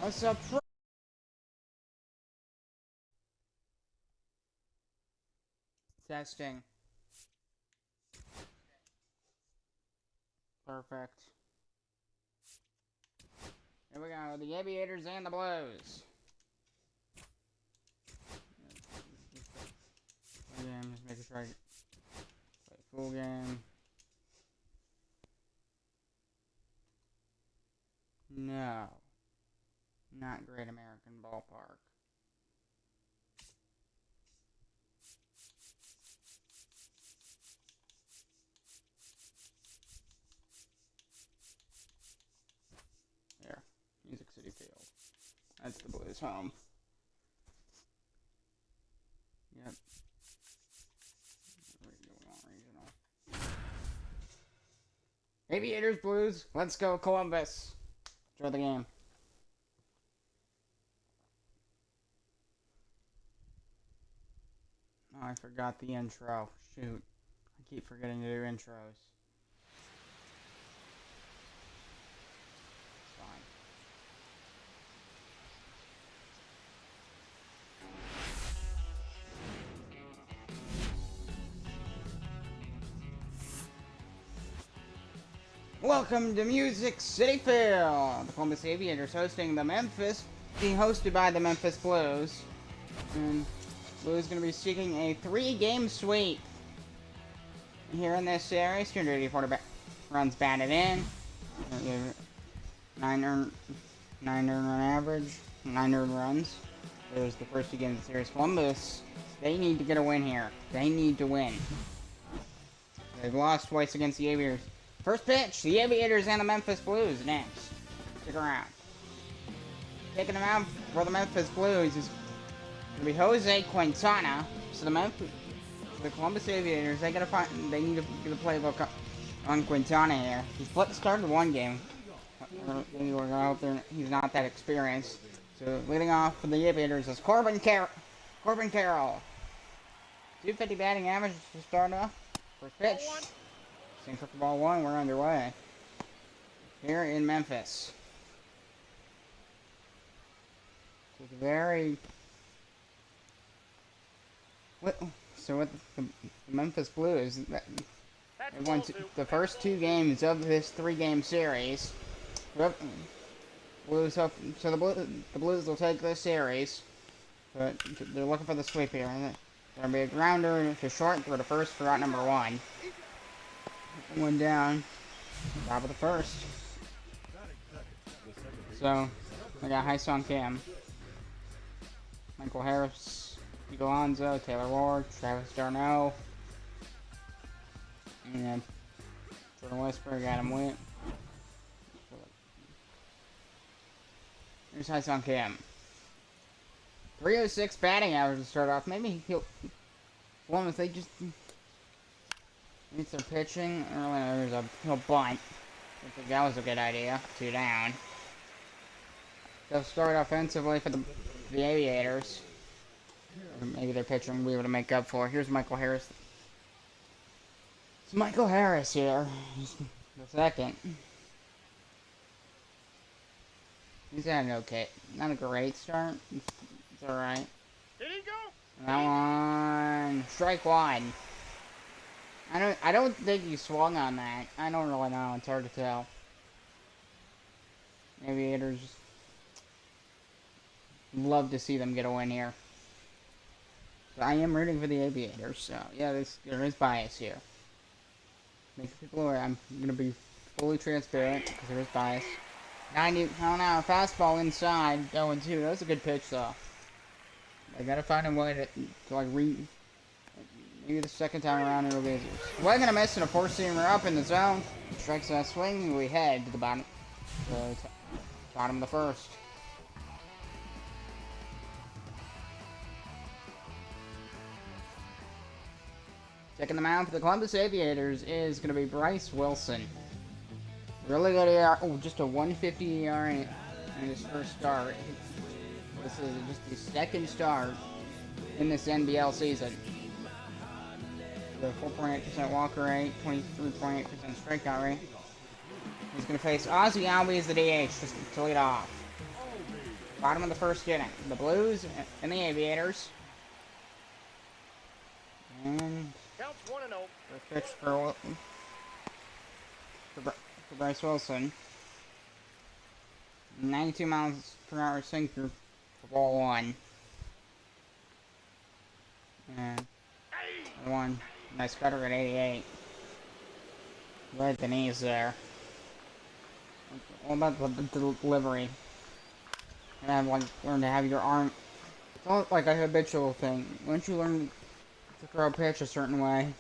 A surprise. Testing. Perfect. Here we go, the Aviators and the Blues. Again, just making sure I play full game. No. Not Great American Ballpark. There. Music City Field. That's the Blues' home. Yep. Regional. Aviators, Blues. Let's go, Columbus. Enjoy the game. Oh, I forgot the intro. Shoot. I keep forgetting to do intros. Fine. Welcome to Music City Field. The Columbus Aviators hosting the Memphis, being hosted by the Memphis Blues. And Blues going to be seeking a 3-game sweep here in this series. 284 runs batted in. 9 earned run average. 9 earned runs. There's the first 2 games of the series. Columbus, they need to get a win here. They need to win. They've lost twice against the Aviators. First pitch, the Aviators and the Memphis Blues next. Stick around. Taking them out for the Memphis Blues is going to be Jose Quintana. So the Columbus Aviators, they need to get a playbook on Quintana here. He's started 1 game. We're out there, he's not that experienced. So leading off for the Aviators is Corbin Carroll. 250 batting average to start off. First pitch. For ball 1, we're underway here in Memphis. With the Memphis Blues, they won the first 2 games of this 3-game series. Blues hope, so the Blues will take this series, but they're looking for the sweep here. There's gonna be a grounder to short through the first for out number 1. 1 down, top of the first. So, I got High-Song Cam, Michael Harris, Eagle Alonzo, Taylor Ward, Travis Darno, and then Jordan Westberg, Adam Witt. Here's High-Song Cam. 306 batting average to start off. Maybe if they just needs their pitching. Early he'll bunt. I think that was a good idea. 2 down. They'll start offensively for the Aviators. Or maybe their pitching will be able to make up for. Here's Michael Harris. It's Michael Harris here. The second. He's had an okay, not a great start. It's alright. Did he go? That one. Strike 1. I don't think he swung on that. I don't really know. It's hard to tell. Aviators, love to see them get a win here. So I am rooting for the Aviators. So yeah, there is bias here. Make people aware. I'm gonna be fully transparent because there is bias. 90. Oh no, fastball inside going 2. That was a good pitch though. I gotta find a way to like maybe the second time around it'll be easier. We're gonna miss and a 4-seamer up in the zone. Strikes that swing. We head to the bottom of the first. Checking the mound for the Columbus Aviators is gonna be Bryce Wilson. Really good ERA. Oh, just a 150 ERA in his first start. This is just his second start in this NBL season. The 4.8% walk rate, 23.8% strikeout rate. He's going to face Ozzy Albies, the DH, just to lead off. Bottom of the first inning. The Blues and the Aviators. And Counts 1-0. first pitch for Bryce Wilson. 92 miles per hour sinker for ball one. And one. Nice cutter at 88. Right at the knees there. What about the delivery? And I've like learned to have your arm. It's not like a habitual thing. Once you learn to throw a pitch a certain way,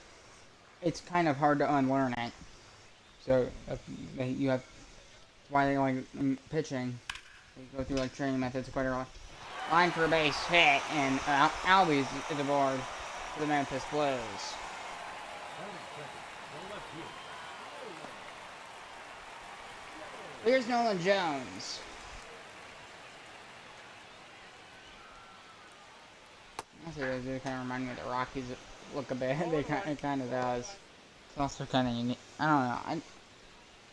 it's kind of hard to unlearn it. So you have. That's why they like pitching. You go through like training methods quite early. Line for a base hit, and Albies is aboard for the Memphis Blues. Here's Nolan Jones. Honestly, they kind of remind me of the Rockies look a bit. It kind of does. It's also kind of unique. I don't know.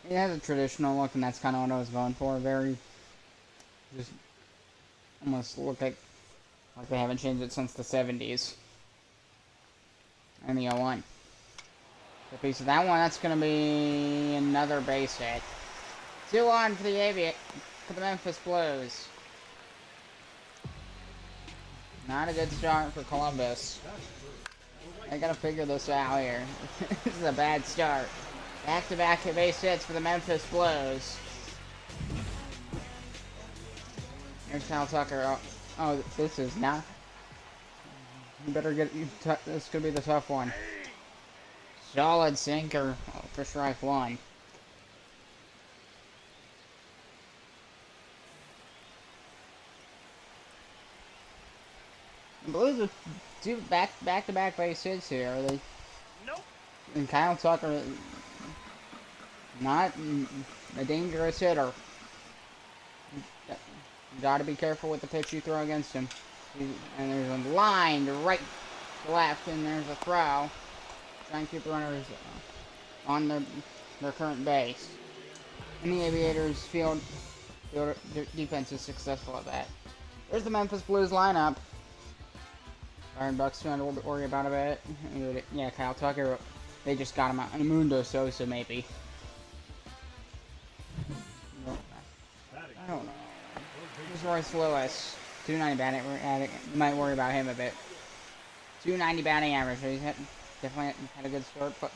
It has a traditional look, and that's kind of what I was going for. Very, just almost look like they haven't changed it since the 70s. And the 0-1. So piece of that one, that's going to be another base hit. 2-1 for the Memphis Blues. Not a good start for Columbus. I gotta figure this out here. This is a bad start. Back-to-back base hits for the Memphis Blues. Here's Kyle Tucker. Oh, this is not. You better get. This could be the tough one. Solid sinker for strike one. The Blues have two back-to-back base hits here. Nope. And Kyle Tucker, not a dangerous hitter. You got to be careful with the pitch you throw against him. And there's a line to right to left, and there's a throw. Trying to keep the runners on their current base. And the Aviators field defense is successful at that. There's the Memphis Blues lineup. Byron Buck's trying to worry about a bit. Yeah, Kyle Tucker, they just got him out. And Mundo Sosa, maybe. I don't know. Here's Royce Lewis. 290 batting. You might worry about him a bit. 290 batting average. So he's definitely had a good start. But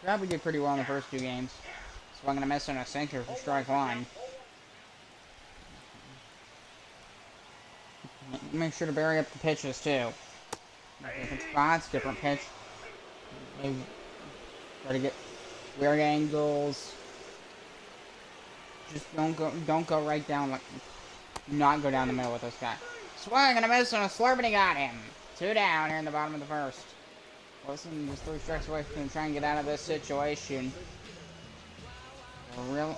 probably did pretty well in the first two games. So I'm going to miss on a sinker for strike one. Make sure to bury up the pitches too. Different spots, different pitch. Maybe try to get weird angles. Just don't go right down. Like, not go down the middle with this guy. Swing and a miss on a slurp, and he got him. 2 down here in the bottom of the first. Wilson just 3 strikes away from trying to get out of this situation. A really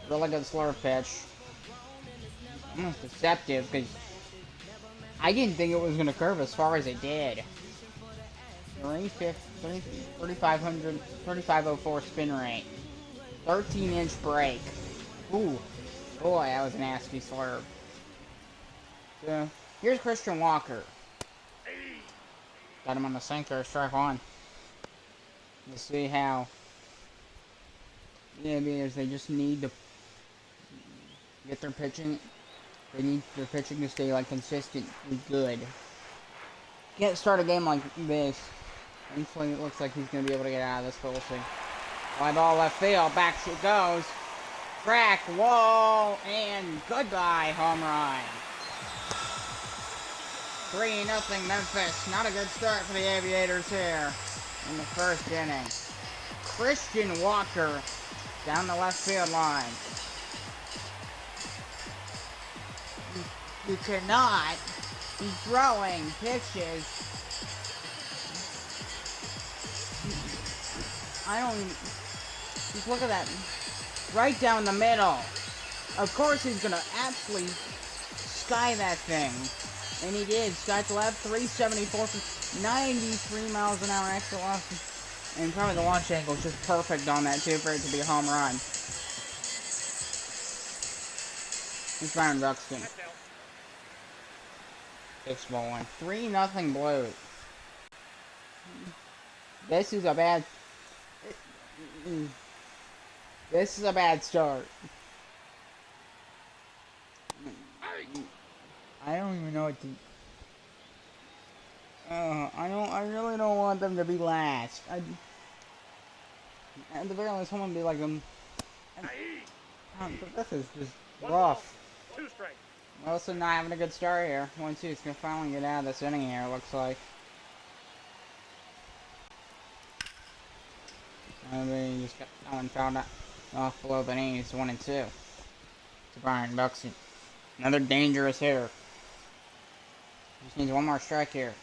good slurp pitch. Almost deceptive because I didn't think it was going to curve as far as it did. 3504 spin rate. 13-inch break. Ooh. Boy, that was a nasty slurve. So, here's Christian Walker. Got him on the sinker, strike one. We'll see how the Aviators, they just need to get their pitching. They need their pitching to stay like consistently good. Can't start a game like this. Hopefully it looks like he's going to be able to get out of this, but we'll see. Fly ball left field, back she goes. Track, wall, and goodbye, home run. 3-0 Memphis. Not a good start for the Aviators here in the first inning. Christian Walker down the left field line. You cannot be throwing pitches. I don't even... Just look at that. Right down the middle. Of course he's going to absolutely sky that thing. And he did. Sky to left, 374, 93 miles an hour extra velocity. And probably the launch angle is just perfect on that too for it to be a home run. This Byron Buxton. 6-1. 3-0 Blues. This is a bad. This is a bad start. I don't even know what to. I really don't want them to be last. At the very least, someone would be like them. This is just rough. We're also not having a good start here. 1-2 is gonna finally get out of this inning here. It looks like. They just got no one fouled off below the knees. 1-2. To Byron Buxton. Another dangerous hitter. Just needs one more strike here.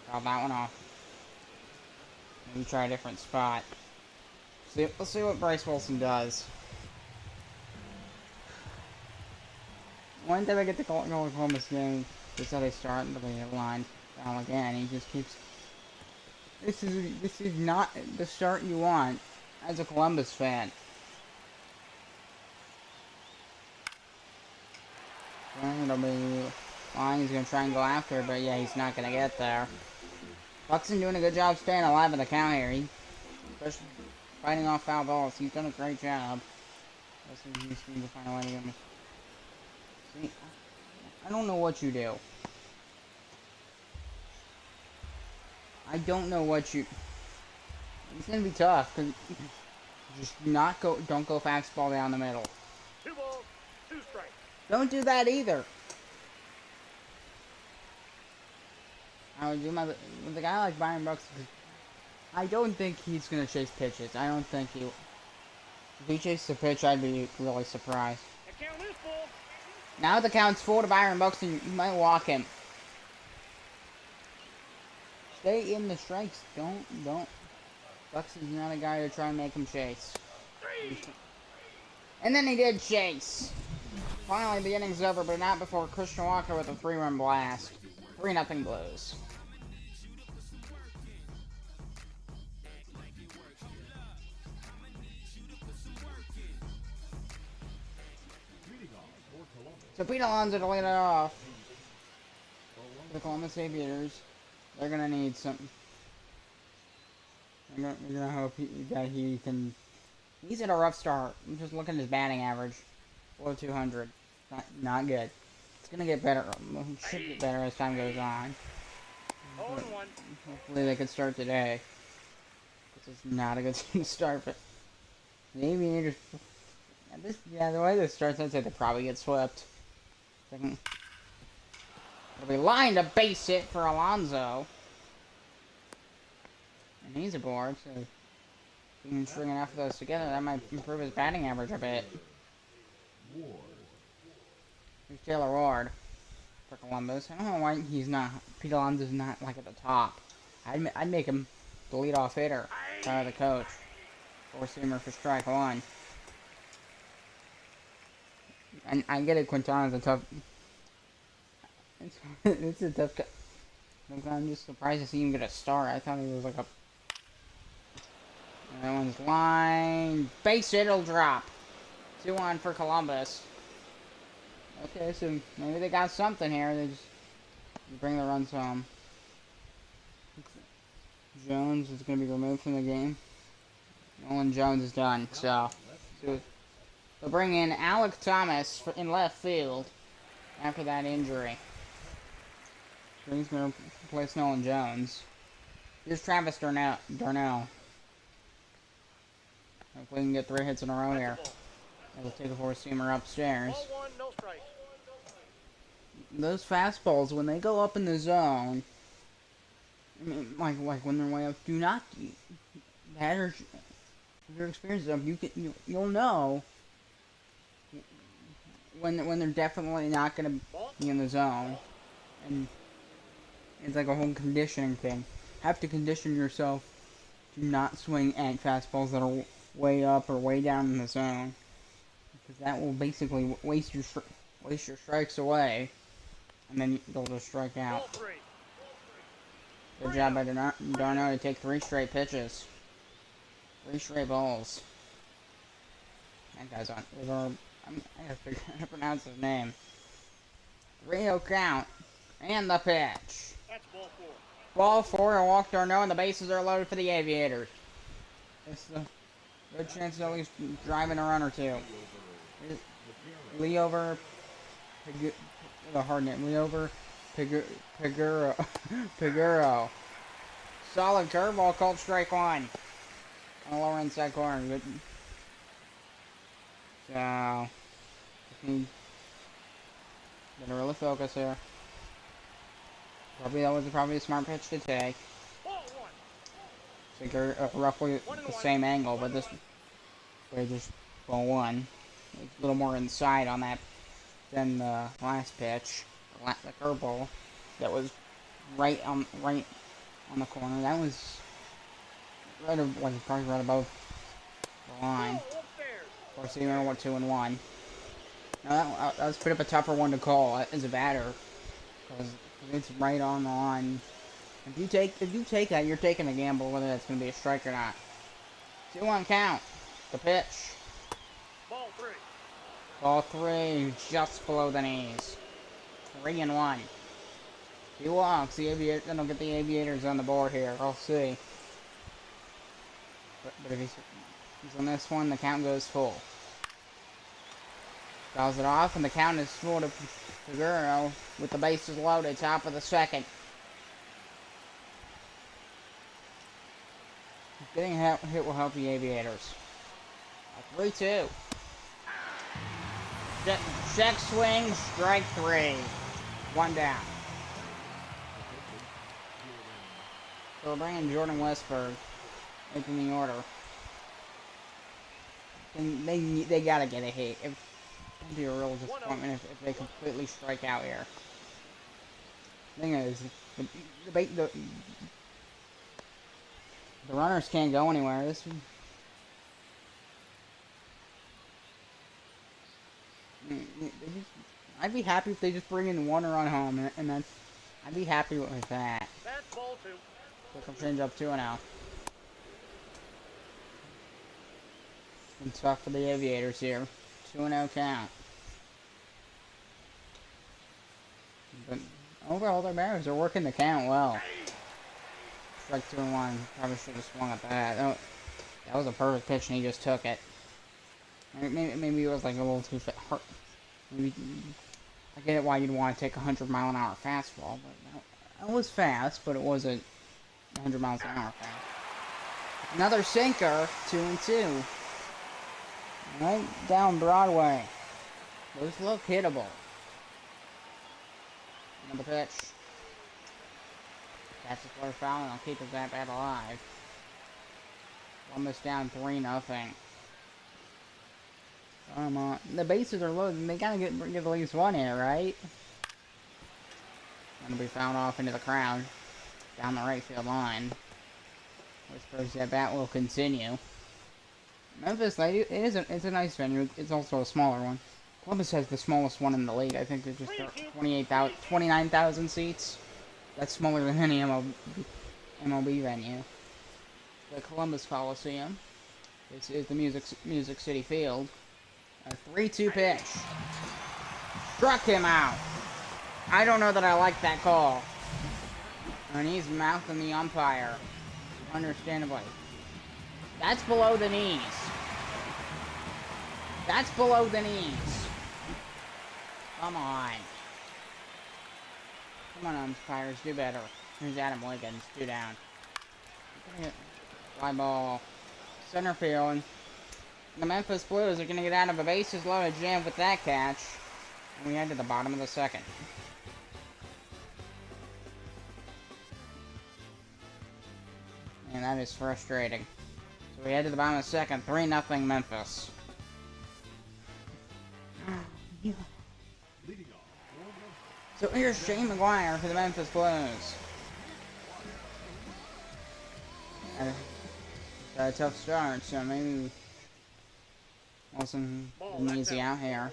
Fouled that one off. Maybe try a different spot. Let's see what Bryce Wilson does. One time I get to Columbus game, just how they start, but they get lined down again. He just keeps. This is not the start you want as a Columbus fan. It'll be long. He's gonna try and go after, but yeah, he's not gonna get there. Buxton doing a good job staying alive in the count here. He's fighting off foul balls. He's done a great job. He just needs to find a way to get him. See, I don't know what you do. I don't know what you. It's gonna be tough because just don't go fastball down the middle. 2 balls, 2 strikes. Don't do that either. I would do with a guy like Byron Buxton. I don't think he's gonna chase pitches. I don't think he. If he chases a pitch, I'd be really surprised. The count is full. Now the count's full to Byron Buxton. You might walk him. Stay in the strikes. Don't. Buxton's not a guy to try and make him chase. 3. And then he did chase. Finally, the inning's over, but not before Christian Walker with a 3-run blast. 3-0 Blues. So Pete Alonso to lead it off. The Columbus Aviators. They're gonna need something. They're gonna hope that he can. He's at a rough start. I'm just looking at his batting average. Below 200. Not good. It's gonna get better. It should get better as time goes on. Hopefully they can start today. This is not a good team to start, but the Aviators. The way this starts, I'd say they probably get swept. It'll be line to base hit for Alonso. And he's aboard, so if he can string enough of those together, that might improve his batting average a bit. Here's Taylor Ward for Columbus. I don't know why he's not. Pete Alonso's not like at the top. I'd make him the leadoff hitter by the coach. Four-seamer for strike one. I get it. Quintana's a tough. It's a tough guy. I'm just surprised to see him get a start. I thought he was like a. That one's line. Base hit, it'll drop. 2-1 for Columbus. Okay, so maybe they got something here. They just bring the runs home. Jones is going to be removed from the game. Nolan Jones is done. So they'll bring in Alec Thomas in left field after that injury. So he's going to replace Nolan Jones. Here's Travis Darnell. Hopefully we can get 3 hits in a row here. We'll take a four-seamer upstairs. Ball 1, no strikes. Those fastballs, when they go up in the zone, I mean, like when they're way up, do not. Batters, your experience of you'll know when they're definitely not going to be in the zone, and it's like a whole conditioning thing. Have to condition yourself to not swing at fastballs that are way up or way down in the zone, because that will basically waste your strikes away, and then they'll just strike out. Good job by Darno to take 3 straight pitches. 3 straight balls. That guy's on. I gotta figure out how to pronounce his name. 3-0 count. And the pitch. That's ball 4. Ball 4, a walk or no, and the bases are loaded for the Aviators. It's a good chance of at least driving a run or two. Lee over. The hard name. Lee over. Paguro. Paguro. Solid curveball called strike 1. On the lower inside corner. Good. So, better really focus here. That was probably a smart pitch to take. Ball 1. So roughly the same angle, but this way just ball 1. It's a little more inside on that than the last pitch, the curveball that was right on the corner. That was probably right above the line. Of course, you know what 2-1. Now that was a bit of a tougher one to call as a batter, because it's right on the line. If you take that, you're taking a gamble whether that's going to be a strike or not. 2-1 count. The pitch. Ball 3. Ball 3, just below the knees. 3-1. He walks. Then he'll get the Aviators on the board here. I'll see. But if he's on this one, the count goes full. Fouls it off, and the count is full to Paguro with the bases loaded, top of the second. Getting hit will help the Aviators. 3-2. Check swing, strike 3. 1 down. So we're bringing Jordan Westberg into the order. And they gotta get a hit. It'd be a real disappointment if they completely strike out here. The thing is, the runners can't go anywhere. I'd be happy if they just bring in 1 run home, and then I'd be happy with that. That's ball 2. So come change up 2-0. Been tough for the Aviators here. 2-0 count. But overall, their batters are working the count well. Strike 2-1. Probably should have swung at that. That was a perfect pitch, and he just took it. Maybe it was like a little too hard. Maybe I get it why you'd want to take a 100-mile-an-hour fastball, but that was fast, but it wasn't 100 miles an hour fast. Another sinker, 2-2. Right down Broadway. Those look hittable. Another pitch. That's the first foul, and I'll keep his bat alive. Almost down 3-0. Come on. The bases are loaded, and they gotta get at least 1 here, right? Gonna be fouled off into the crowd. Down the right field line. Whispers that bat will continue. Memphis, it's a nice venue. It's also a smaller one. Columbus has the smallest one in the league. I think they're just 29,000 seats. That's smaller than any MLB venue. The Columbus Coliseum. This is the Music City Field. A 3-2 pitch. Struck him out. I don't know that I like that call. And he's mouthing the umpire. Understandably. That's below the knees. That's below the knees. Come on. Come on, umpires. Do better. Here's Adam Wiggins. 2 down. Fly ball. Center field. The Memphis Blues are going to get out of a bases loaded jam with that catch. And we head to the bottom of the second. And that is frustrating. So we head to the bottom of the second. 3-0 Memphis. So here's Shane McGuire for the Memphis Blues. A tough start, so maybe wasn't easy out here.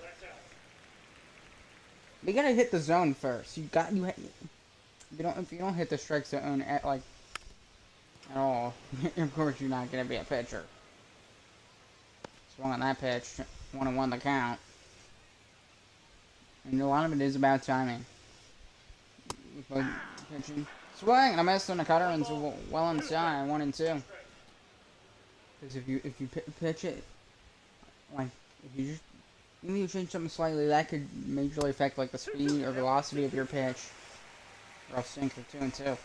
You gotta hit the zone first. If you don't hit the strike zone at all, of course you're not gonna be a pitcher. Swung on that pitch, 1-1 the count. And a lot of it is about timing. With pitching. Swing! And I missed on the cutter and so well inside, 1-2. Because if you pitch it, like, if you just, even if you change something slightly, that could majorly affect, like, the speed or velocity of your pitch. Or I'll sink for 2-2.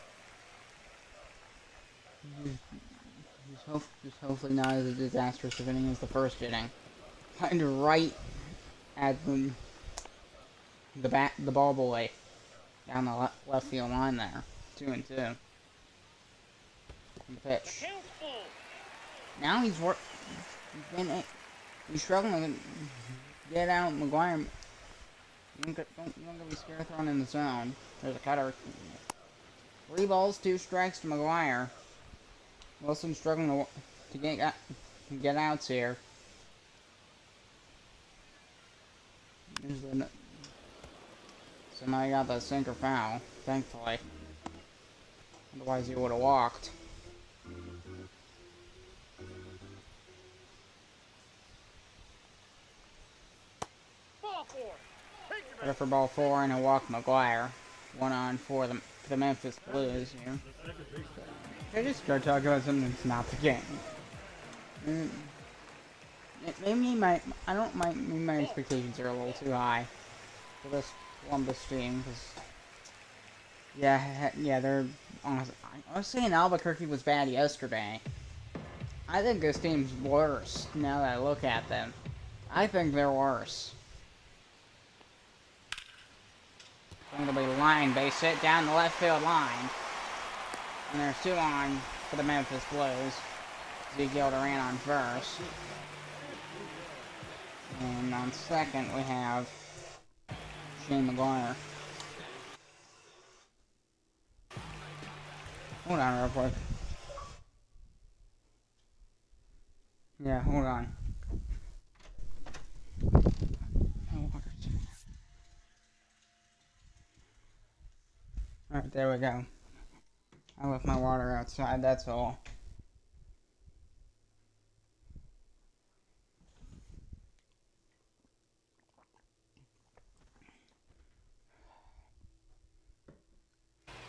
Just hopefully not as disastrous of inning as the first inning. Kind of right at the ball boy down the left field line there. 2-2. And the pitch. Now he's struggling to get out. McGuire, you don't be scared throwing in the zone. There's a cutter. 3 balls, 2 strikes to McGuire. Wilson struggling to get outs here. So now you got the sinker foul, thankfully. Otherwise he would have walked. Ball 4. Better for ball 4 and a walk McGuire. 1 on for the Memphis Blues here. I just start talking about something that's not the game. Maybe my expectations are a little too high for this Columbus team, because they're honestly. I was saying Albuquerque was bad yesterday. I think this team's worse now that I look at them. I think they're worse. Going to be line base hit down the left field line. And there's 2 on for the Memphis Blues. Ezekiel Duran on first. And on second we have Shane McGuire. Hold on real quick. Yeah, hold on. Alright, there we go. I left my water outside, that's all.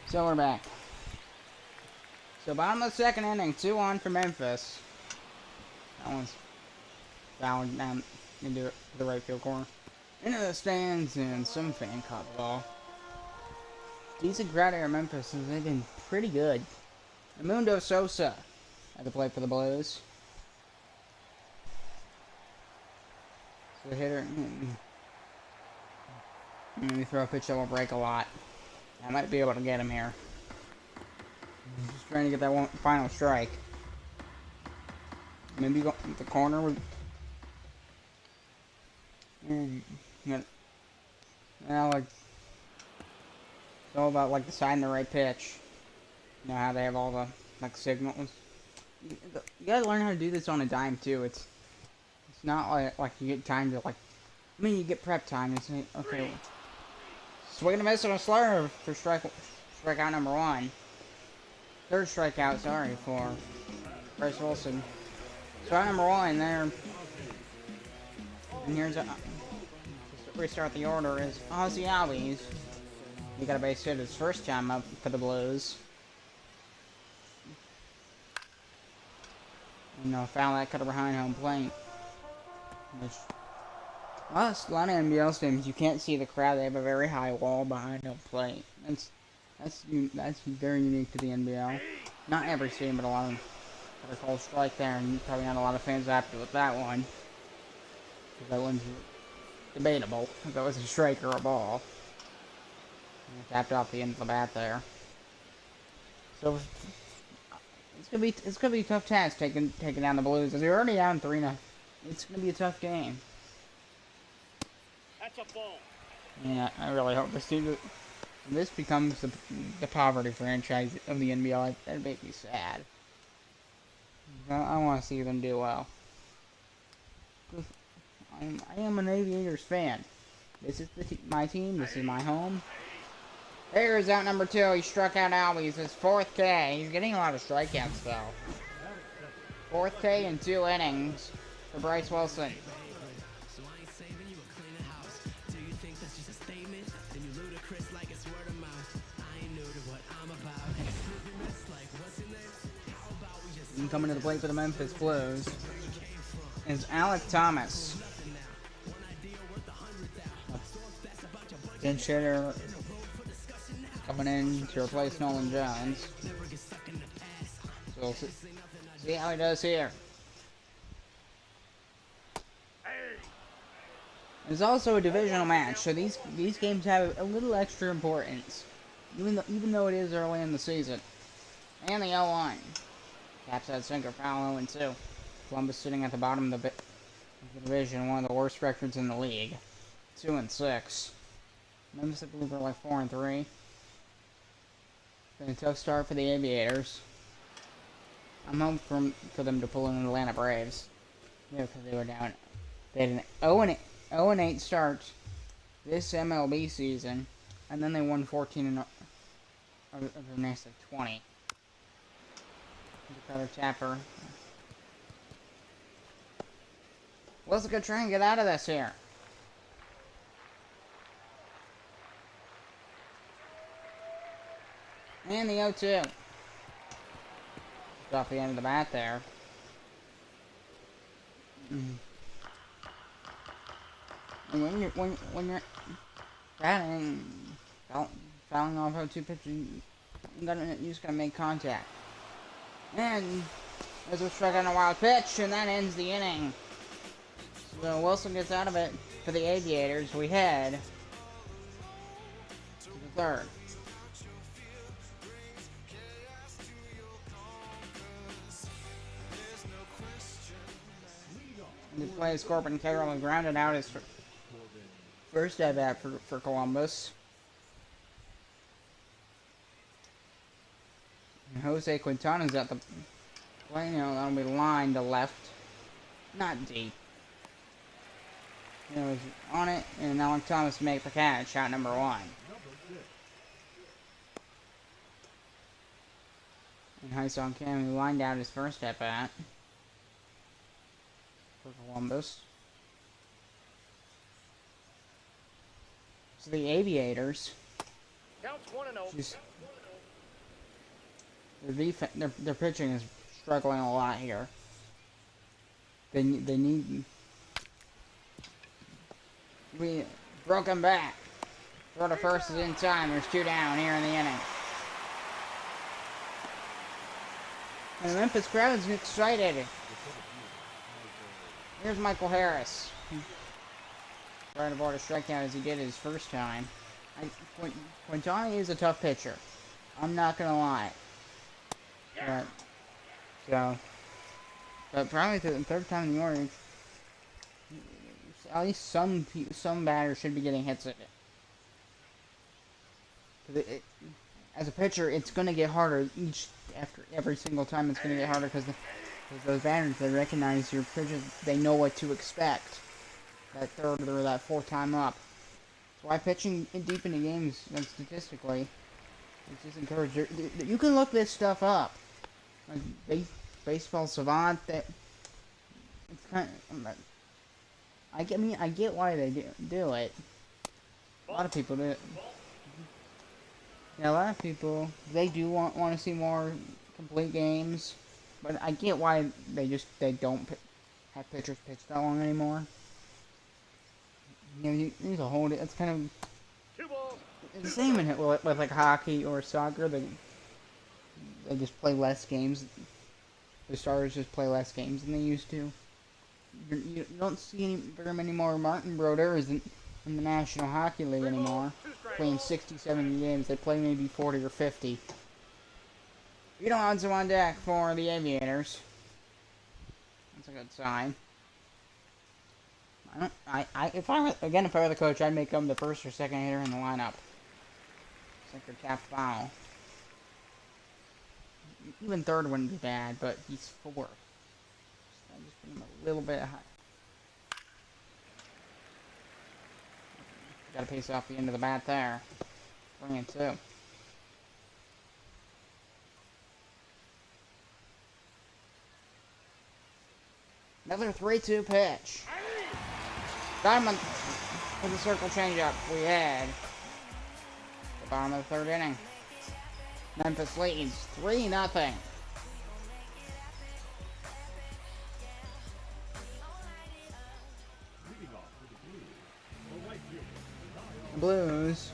So we're back. So bottom of the second inning, 2 on for Memphis. That one's fouled down into the right field corner. Into the stands, and some fan caught the ball. Decent crowd here in Memphis, and they've been pretty good. Mundo Sosa had to play for the Blues. So the hitter, maybe throw a pitch that will break a lot. I might be able to get him here. Just trying to get that one final strike. Maybe go the corner with. Now, like, it's all about like deciding the right pitch. You know how they have all the like signals. You gotta learn how to do this on a dime too. It's not like you get time to like. I mean, you get prep time. It's okay. Swing and a miss on a slur for strikeout number 1. Third strikeout, sorry, for Bryce Wilson. Strikeout number 1 there. And here's to restart the order is Ozzy Albies. He got a base hit his first time up for the Blues. You know, foul that cutter behind home plate. Which, a lot of NBL teams, you can't see the crowd. They have a very high wall behind home plate. That's very unique to the NBL. Not every team, but a lot of them. Got a cold strike there, and probably not a lot of fans happy with that one. Because that one's debatable. If that was a strike or a ball. And tapped off the end of the bat there. So it's gonna be a tough task taking down the Blues. They're already down 3-0. It's gonna be a tough game. That's a ball. Yeah, I really hope this team. If this becomes the poverty franchise of the NBL, that'd make me sad. I want to see them do well. I am an Aviators fan. This is my team. This is my home. There's out number 2. He struck out Albies. His 4th K. He's getting a lot of strikeouts though. 4th K in 2 innings for Bryce Wilson. And coming to the plate for the Memphis Blues is Alec Thomas. Pinch hitter coming in to replace Nolan Jones. So we'll see how he does here. It's also a divisional match, so these games have a little extra importance, even though it is early in the season. And the O-line. Caps out sinker, foul 0-2. Columbus sitting at the bottom of the division, one of the worst records in the league. 2-6. Memphis, I believe, are like 4-3. Been a tough start for the Aviators. I'm hoping for them to pull in the Atlanta Braves. Yeah, because they were down. They had an 0-8 start this MLB season, and then they won 14 of the next like 20. Another tapper. Let's go try and get out of this here. And the 0-2. Just off the end of the bat there. And when you're batting, fouling off 0-2 pitches, you just gotta make contact. And there's a strike on a wild pitch, and that ends the inning. So Wilson gets out of it for the Aviators. We head to the third. The play is Corbin Carroll and grounded out his first at bat for Columbus. And Jose Quintana's at the play. That'll be lined to left. Not deep. It was on it, and Alec Thomas make the catch, out number 1. And Hyson Cam lined out his first at bat for Columbus. So the Aviators, just, their pitching is struggling a lot here. They need broken back. Throw to first is in time. There's 2 down here in the inning. And the Memphis crowd is excited. Here's Michael Harris. Trying to avoid a strikeout as he did his first time. Quintana is a tough pitcher. I'm not gonna lie. But probably the third time in the order, at least some batters should be getting hits at it. As a pitcher, it's gonna get harder every single time. It's gonna get harder because those batters, they recognize your pitches. They know what to expect. That third or that fourth time up. That's why pitching deep into games, statistically, it's just encouraged. You can look this stuff up. Like Baseball Savant. That it's kind of. I get why they do it. A lot of people do it. Yeah, a lot of people, they do want to see more complete games, but I get why they don't have pitchers pitch that long anymore. There's a whole. It's kind of it's the same with like hockey or soccer. They just play less games. The stars just play less games than they used to. You don't see very many more Martin Brodeurs in the National Hockey League anymore. Playing 60, 70 games. They play maybe 40 or 50. Vito Alonso on deck for the Aviators. That's a good sign. If I were the coach, I'd make him the first or second hitter in the lineup. Sinker tap foul. Even third wouldn't be bad, but he's 4th. So I just put him a little bit high. Got to pace off the end of the bat there. 3-2. Another 3-2 pitch. Got him with the circle changeup. We had the bottom of the 3rd inning. Memphis leads 3-0. the Blues,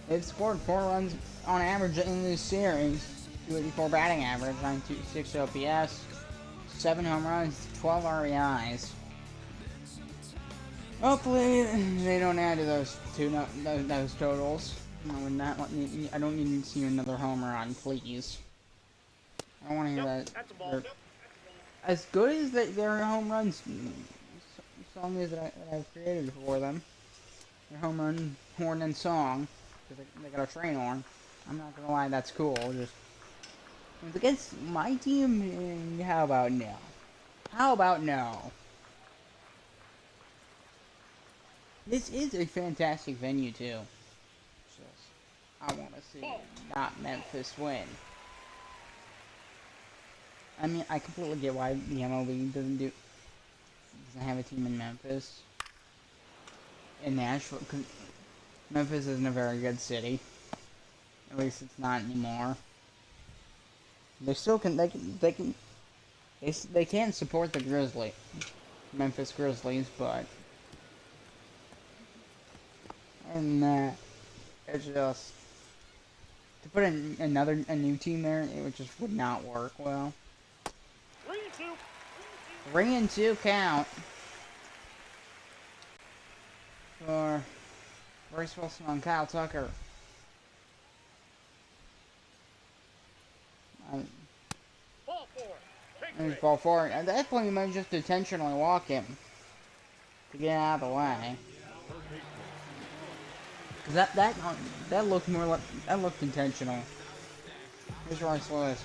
they've scored 4 runs on average in this series. 284 batting average, 926 OPS, 7 home runs, 12 RBIs. Hopefully they don't add to those those totals. I don't need to see another home run, please. I don't want to hear that. That's a ball. As good as their home runs song is that I've created for them, their home run horn and song, because they got a train horn. I'm not gonna lie, that's cool. Just against my team, how about no? How about no? This is a fantastic venue too. Just, I want to see not Memphis win. I mean, I completely get why the MLB doesn't have a team in Memphis. In Nashville, Memphis isn't a very good city. At least it's not anymore. They still can. They can't support the Memphis Grizzlies, but and it's just to put a new team there, it just would not work well. 3-2 count for Bryce Wilson on Kyle Tucker. Ball four. At that point, you might just intentionally walk him to get out of the way. That looked more like intentional. Here's Royce Lewis.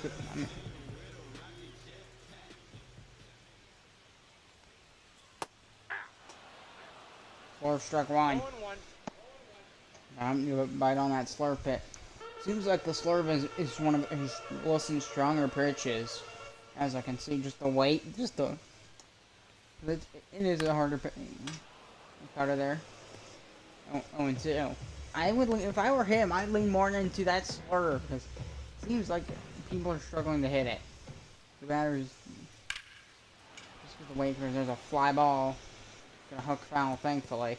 Slurve struck one. You bite on that slurve pit. Seems like the slurve is one of Wilson's stronger pitches. As I can see, just the weight, it is a harder cutter there. 0-2. I would, if I were him, I'd lean more into that slurve because it seems like people are struggling to hit it. The batter's just with the weight because there's a fly ball, gonna hook foul, thankfully.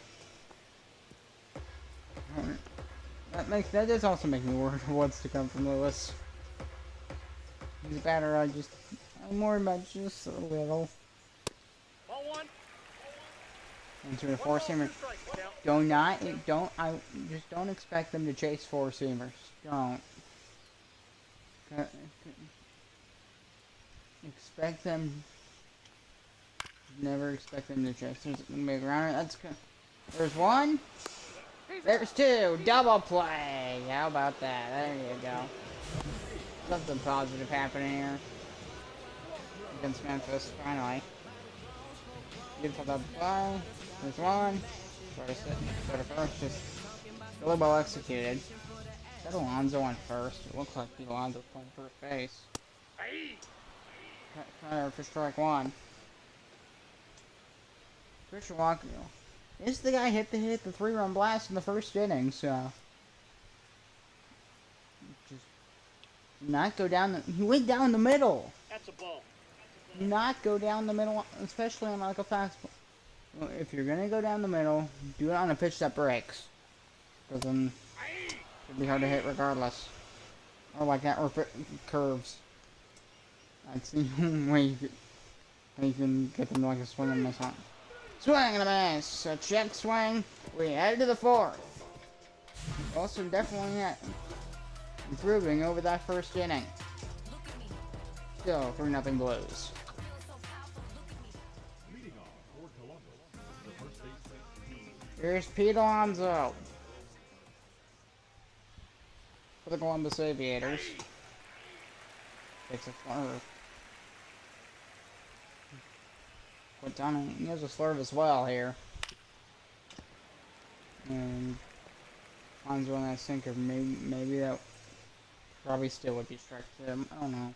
That does also make me worried what's to come from Lewis. He's a batter I'm worried about just a little. Ball one. Into a four-seamer. Just don't expect them to chase four-seamers. Don't. Never expect them to chase. There's gonna be a grounder. There's one. There's two. Double play. How about that? There you go. Something positive happening here. Against Memphis, finally. Beautiful double play. There's one. Sort of first, just really well executed. Is that Alonzo on first? It looks like Alonzo's playing first base. Cutter for strike one. Christian Walker. This the guy hit the 3-run blast in the first inning, so just not go down he went down the middle. That's a ball. Do not go down the middle, especially on like a fastball. If you're gonna go down the middle, do it on a pitch that breaks, because then it'll be hard to hit regardless. Or like that, or curves. That's the only way you can get them to like a swing and miss on. Swing and a miss. A check swing. We head to the fourth. Also definitely improving over that first inning. Still 3-0 Blues. Here's Pete Alonso for the Columbus Aviators. Takes a slurve. He has a slurve as well here. And Alonso on that sinker. Maybe that probably still would be strike to him. I don't know.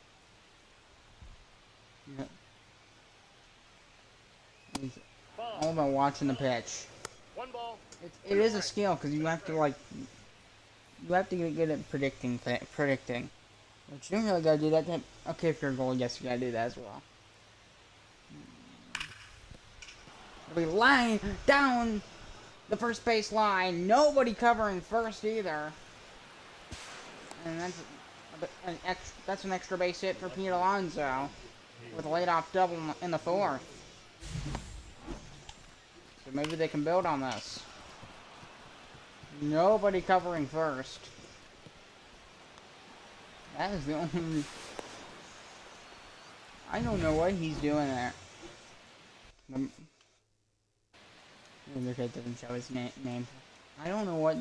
It's all about watching the pitch. One ball. It is a skill because you have to get good at predicting. But you don't really gotta do that. Okay, if you're a goalie, yes, you gotta do that as well. We line down the first base line. Nobody covering first either. And that's an extra base hit for Pete Alonso with a leadoff double in the fourth. So maybe they can build on this. Nobody covering first. That is the only... I don't know what he's doing there. The kid doesn't show his name. I don't know what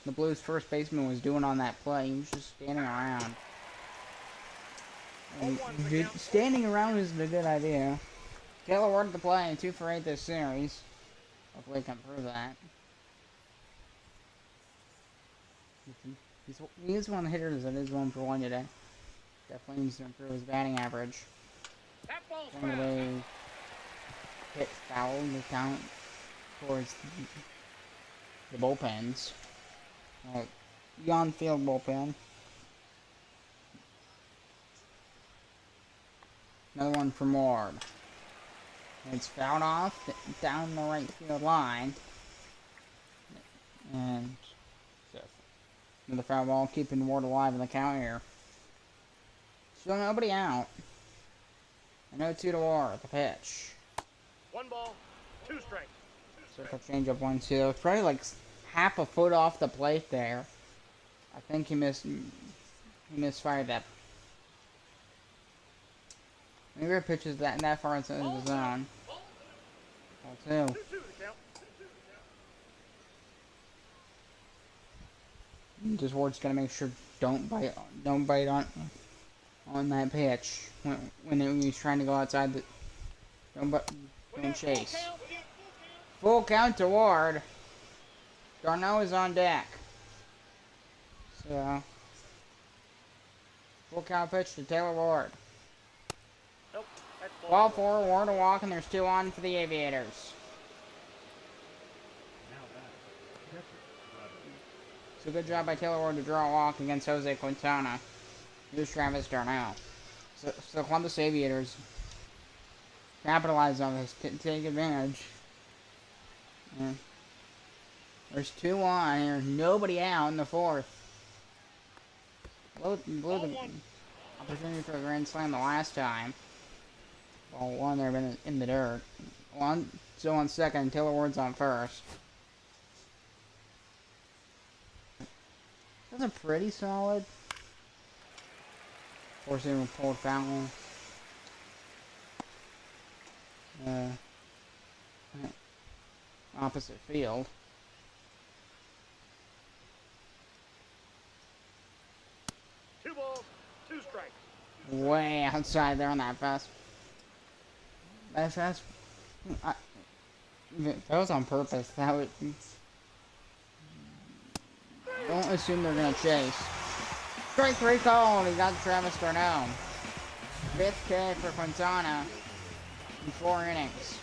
the Blues first baseman was doing on that play. He was just standing around. And standing around isn't a good idea. Taylor Ward at the play, 2 for 8 this series. Hopefully he can prove that. He is one of the hitters that is 1 for 1 today. Definitely needs to improve his batting average. That ball's Anyway, hit foul the count towards the bullpens. On-field bullpen. Another one for Ward. It's fouled off down the right field line. And another foul ball, keeping Ward alive in the count here. So nobody out. And 0-2 to Ward, the pitch. 1 ball, 2 strikes. Circle changeup 1-2. It's probably like half a foot off the plate there. I think he misfired that. Maybe it pitches that far into the zone. Ball 2. 2-2 to count. Just Ward's gotta make sure don't bite on that pitch when he's trying to go outside the don't chase. Full count to Ward. Darno is on deck. So full count pitch to Taylor Ward. Nope. That's Ball 4, Ward a walk, and there's 2 on for the Aviators. So good job by Taylor Ward to draw a walk against Jose Quintana. Here's Travis Darnell. So Columbus Aviators capitalize on this, take advantage. Yeah. There's 2 on here, nobody out in the fourth. Blew the opportunity for a grand slam the last time. Ball 1 there, been in the dirt. So on second, Taylor Ward's on first. That's a pretty solid. Forcing a pulled foul. Opposite field. Two balls, 2 strikes. Way outside there on that fast. That was on purpose. That would. Don't assume they're gonna chase. Strike 3 called. He got Travis Darnell. 5th K for Quintana in 4 innings.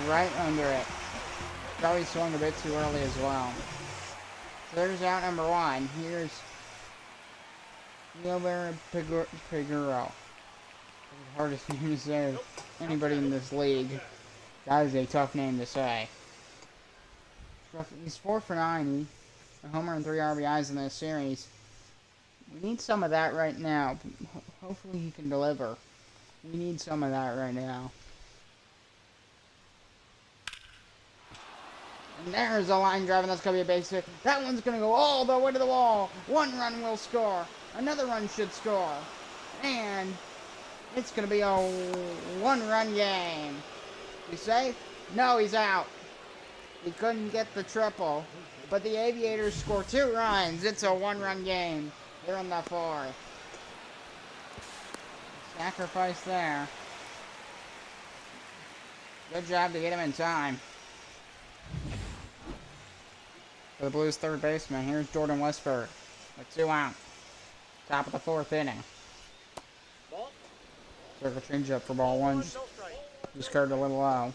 Right under it. Probably swung a bit too early as well. So there's out number 1. Here's Gilbert Piguro. The hardest name to say of anybody in this league. That is a tough name to say. He's 4 for 9. A homer and 3 RBIs in this series. We need some of that right now. Hopefully he can deliver. We need some of that right now. And there's a line drive, and that's going to be a base hit. That one's going to go all the way to the wall. 1 run will score. Another run should score. And it's going to be a 1-run game. He's safe? No, he's out. He couldn't get the triple. But the Aviators score 2 runs. It's a 1-run game. They're in the 4th. Sacrifice there. Good job to get him in time. For the Blues' 3rd baseman, here's Jordan Westberg with 2 out. Top of the 4th inning. Ball. Circle changeup for ball 1. No strike. Just curved a little low.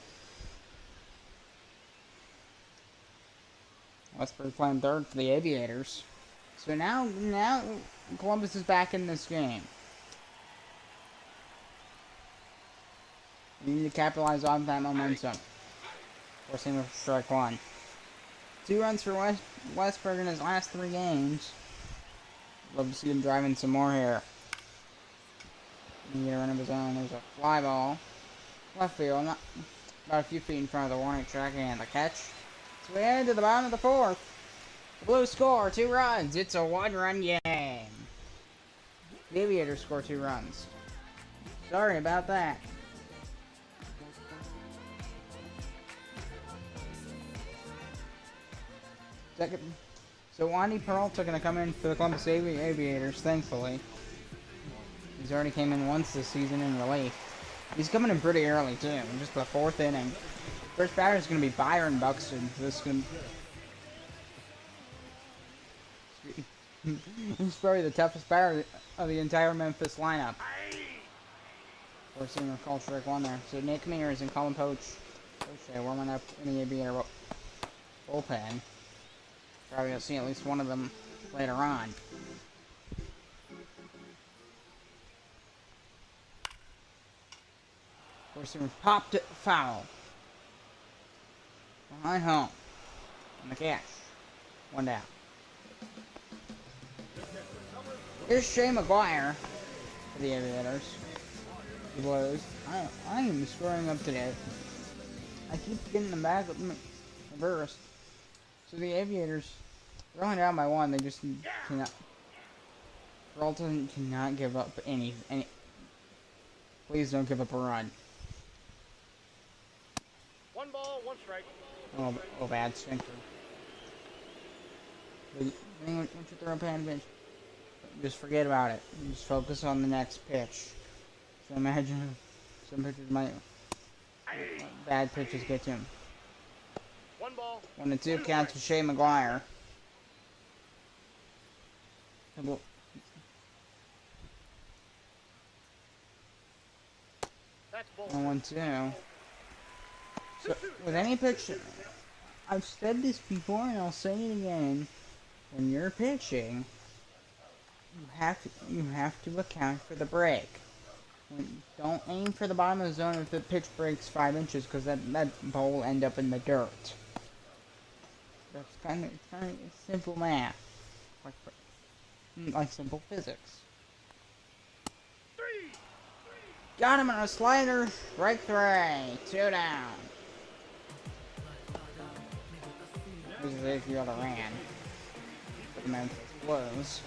Westberg playing 3rd for the Aviators. So now Columbus is back in this game. We need to capitalize on that momentum. Forcing him for strike one. 2 runs for Westberg in his last 3 games. Love to see him driving some more here. He get a run of his own. There's a fly ball. Left field, not about a few feet in front of the warning track, and the catch. So we head to the bottom of the 4th. The Blues score 2 runs. It's a 1-run game. The Aviators score 2 runs. Sorry about that. Second. So Wandy Peralta going to come in for the Columbus Aviators, thankfully. He's already came in once this season in relief. He's coming in pretty early, too. Just the 4th inning. First batter is going to be Byron Buxton. This is going to... He's probably the toughest batter of the entire Memphis lineup. We're seeing a call strike one there. So Nick Mears and Colin Poach warming up in the Aviator bullpen. Probably going to see at least one of them later on. Receiver popped it foul. Behind home. On the catch. 1 down. Here's Shea McGuire for the Aviators. The Blues. I am scoring up today. I keep getting them back reversed. So the Aviators, they're only down by 1. They just cannot. Peralta cannot give up any. Please don't give up a run. 1 ball, 1 strike. Oh, bad stinker. But once you throw a pan pitch, just forget about it. Just focus on the next pitch. So imagine some pitches might bad pitches get to him. 1 ball. 1-2 counts for Shea McGuire. That's ball. 1-2. So with any pitch, I've said this before and I'll say it again. When you're pitching, you have to account for the break. Don't aim for the bottom of the zone if the pitch breaks 5 inches, because that ball will end up in the dirt. That's kind of simple math, like simple physics. 3. Got him on a slider, strike 3, 2 down. This is if you other ran. But the Memphis Blues.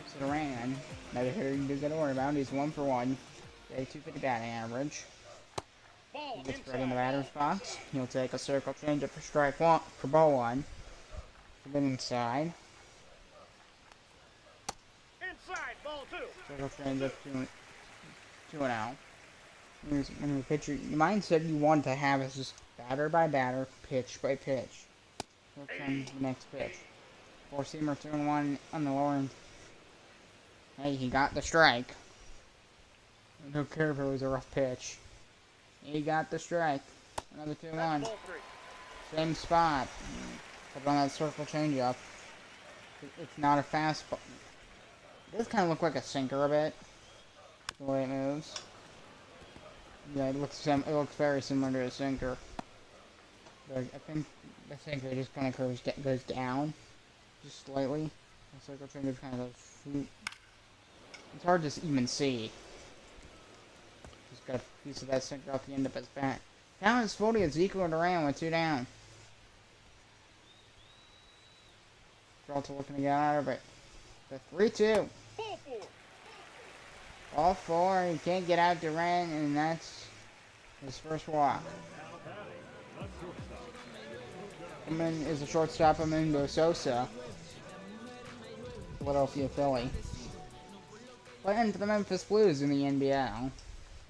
So the ran. Another hitter you do got to worry about. He's 1 for 1. A 250 batting average. He gets right in the batter's box. He'll take a circle change up for strike 1 for ball 1. Then inside. Inside, ball 2. Circle change up to 2 and out. When the pitcher, your mindset you want to have is just batter by batter, pitch by pitch. Here comes the next pitch. 4-seamer 2-1 on the lower end. Hey, he got the strike. I don't care if it was a rough pitch. He got the strike. Another 2-1. Same spot. Put on that circle changeup. It's not a fastball. It does kind of look like a sinker a bit. The way it moves. Yeah, it looks very similar to a sinker. But I think the sinker just kind of goes down. Just slightly. The circle changeup kind of goes. It's hard to even see. Just got a piece of that sinker off the end of his bat. Down is 40 as Zico Duran with 2 down. Peralta looking to get out of it. The 3-2. Ball 4. He can't get out Duran, and that's his first walk. Coming is a shortstop, Amundo Sosa. Philadelphia Philly. Playing for the Memphis Blues in the NBL.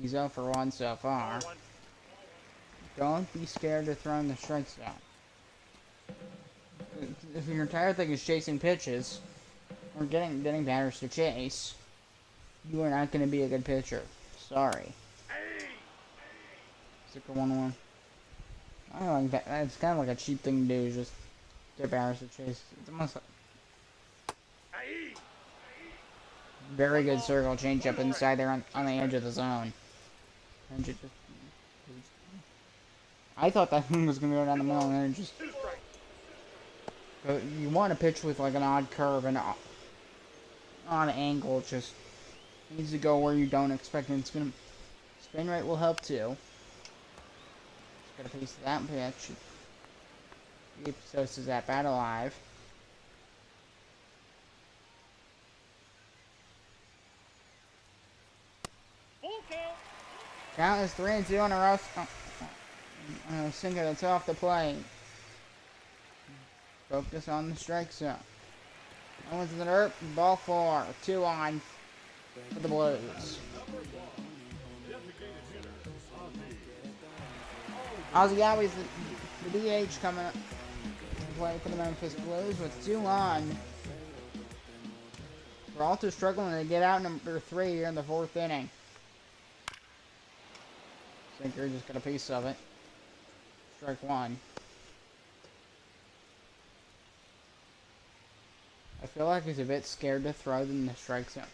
He's 0 for 1 so far. Don't be scared to throw in the strike zone. If your entire thing is chasing pitches, or getting batters to chase, you are not going to be a good pitcher. Sorry. 6-1-1. I don't like that. It's kind of like a cheap thing to do, just get batters to chase. It's almost like very good circle change up inside there on the edge of the zone. And I thought that one was gonna go down the middle, and then it just. Two strikes. You want to pitch with like an odd curve and odd angle. It just needs to go where you don't expect it. It's gonna. Spin rate will help too. Just got a piece of that pitch. Keep Sosa's at bat alive. Full count. Count is 3-2 in a row. Sinker that's off the plate. Focus on the strike zone. No one's in the dirt. Ball 4. 2 on for the Blues. Aviators, the DH coming up to play for the Memphis Blues with 2 on. Peralta struggling to get out number 3 here in the 4th inning. Sinker just got a piece of it. Strike 1. I feel like he's a bit scared to throw than the strike zone.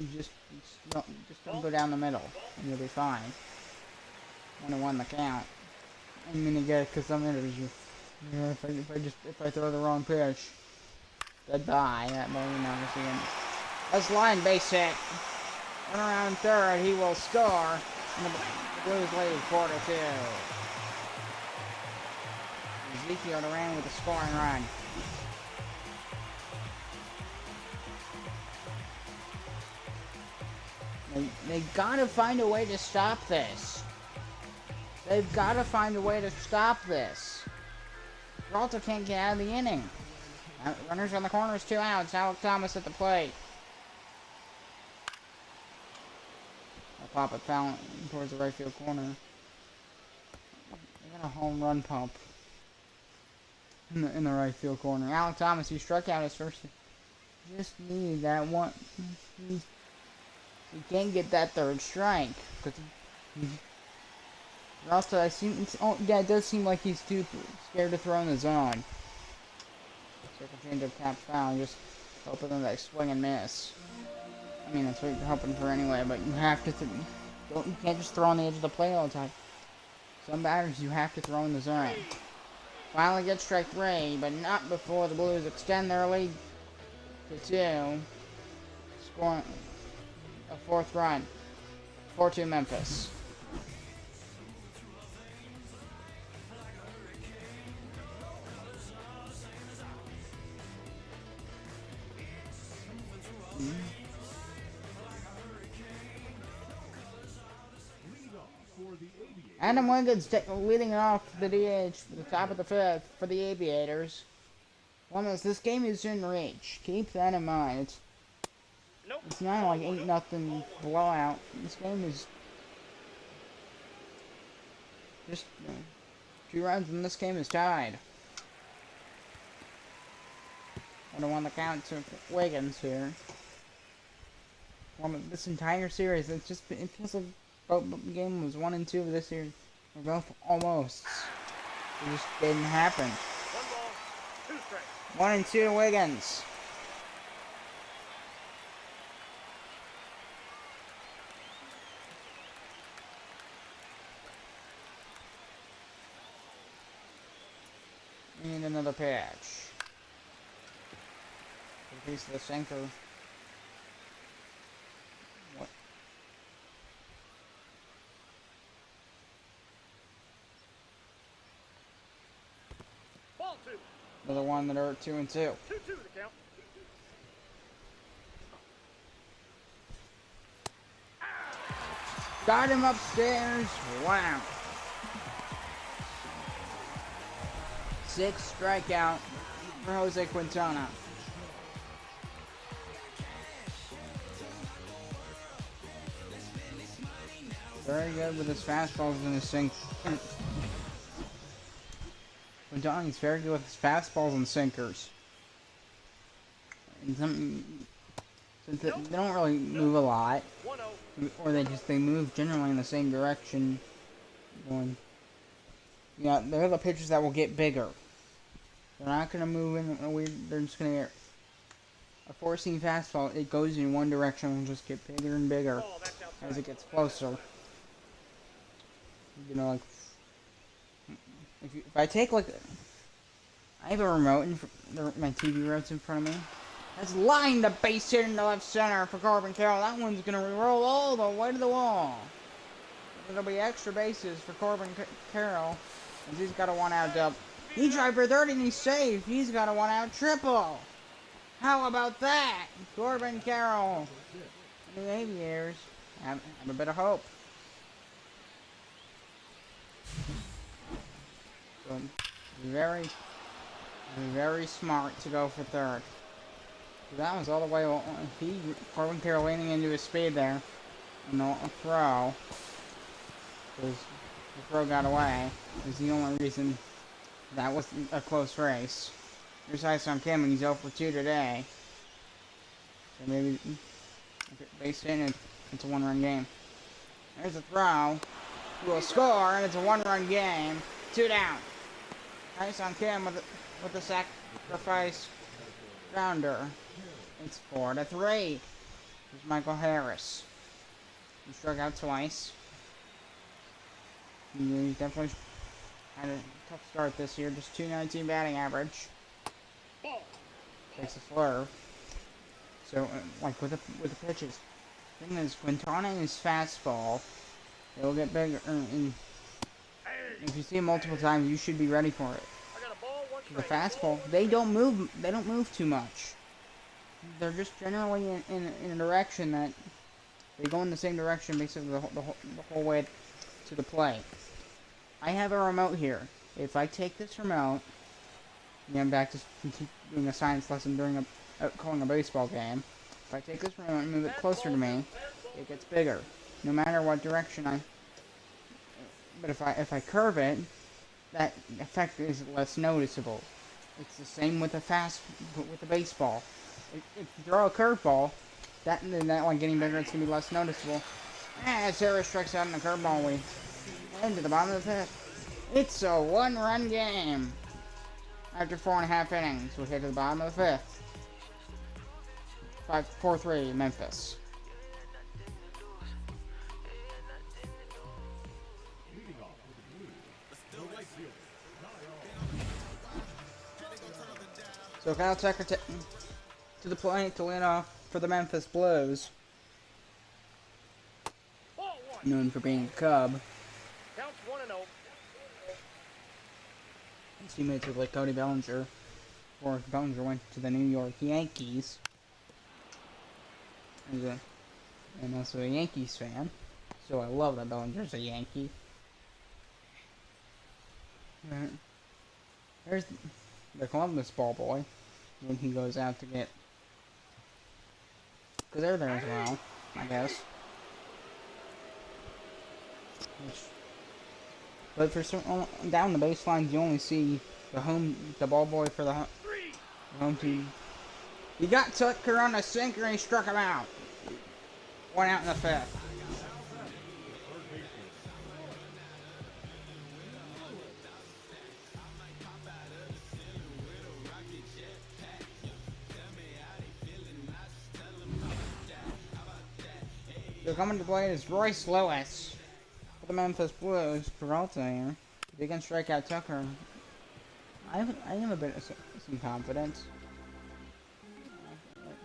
You just don't go down the middle, and you'll be fine. 1-1 the count. I'm gonna get it because some interviews. Yeah, if I throw the wrong pitch, goodbye. That ball you never see him. That's line base hit. Run around third, he will score. And the Blues lead 4-2. Ezekiel Duran with a scoring run. They gotta find a way to stop this. They've gotta find a way to stop this. Peralta can't get out of the inning. Runners on the corners, 2 outs. Alec Thomas at the plate. I'll pop it foul towards the right field corner. They got a home run pump in the right field corner. Alec Thomas, he struck out his first. Just needed that one. He can't get that 3rd strike because also it does seem like he's too scared to throw in the zone. Circle change of tap foul, just hoping that they swing and miss. I mean that's what you're hoping for anyway, but you have to you can't just throw on the edge of the plate all the time. Some batters you have to throw in the zone. Finally get strike 3, but not before the Blues extend their lead to 2. Scoring a 4th run. 4-2 Memphis. Adam Wiggins leading off the DH for the top of the 5th for the Aviators. This game is in reach. Keep that in mind. It's not like 8-0 blowout. This game is just 2 runs and this game is tied. 1-1 the count to Wiggins here. This entire series, it feels like both game was 1-2 this year. We're both almost. It just didn't happen. 1 ball, 2 strikes. 1-2 Wiggins. And another pitch. A piece of the sinker. What? Ball 2. Another one that are 2-2. 2-2 the count. Got him upstairs. Wow. 6 strikeout for Jose Quintana. Very good with his fastballs and his sink. Quintana's very good with his fastballs and sinkers. And since they don't really move a lot, 1-0. or they move generally in the same direction. They're the pitchers that will get bigger. They're not going to move in a weird. They're just going to get a 4-seam fastball. It goes in one direction and just get bigger and bigger as it gets closer. You know, like if I take like I have a remote in my TV remote's in front of me. That's line the base hit in the left center for Corbin Carroll. That one's gonna roll all the way to the wall. There'll be extra bases for Corbin Carroll, as he's got a one-out double. He tried for 30 and he's safe. He's got a one-out triple. How about that? Corbin Carroll and the Aviators have a bit of hope. So, very, very smart to go for third. So that was all the way. Corbin Carroll leaning into his speed there. No throw. Because the throw got away. Is the only reason that was a close race. Here's Hyson Kim, and he's 0 for 2 today. So maybe if it base hit, it's a one-run game. There's a throw. He will score, and it's a one-run game. 2 down. Hyson Kim with the sacrifice grounder. It's 4 to 3. Here's Michael Harris. He struck out twice. He definitely had a tough start this year. Just 219 batting average. Takes a slurve. So, like with the pitches, the thing is, when taunting his fastball, it'll get bigger. And if you see it multiple times, you should be ready for it. The fastball, they don't move. They don't move too much. They're just generally in a direction that they go in the same direction basically the whole way to the plate. I have a remote here. If I take this remote, I'm back to doing a science lesson during calling a baseball game. If I take this remote and move it closer to me, it gets bigger, no matter what direction I. But if I curve it, that effect is less noticeable. It's the same with the baseball. If you throw a curveball, that one getting bigger, it's gonna be less noticeable. As Harris strikes out in the curveball, we head to the bottom of the fifth. It's a one-run game. After 4.5 innings, we head to the bottom of the fifth. 4-3 Memphis. So Kyle Tucker to the plate to lead off for the Memphis Blues. Known for being a Cub. Counts 1-0. His teammates with like Cody Bellinger. Before Bellinger went to the New York Yankees. And also a Yankees fan. So I love that Bellinger's a Yankee. There's the Columbus ball boy. When he goes out to get. Because they're there as well, I guess. But for some, down the baselines, you only see the ball boy for the home team. He got Tucker on a sinker and he struck him out. 1 out in the fifth. So coming to play is Royce Lewis for the Memphis Blues. Peralta here. They can strike out Tucker. I have a bit of some confidence.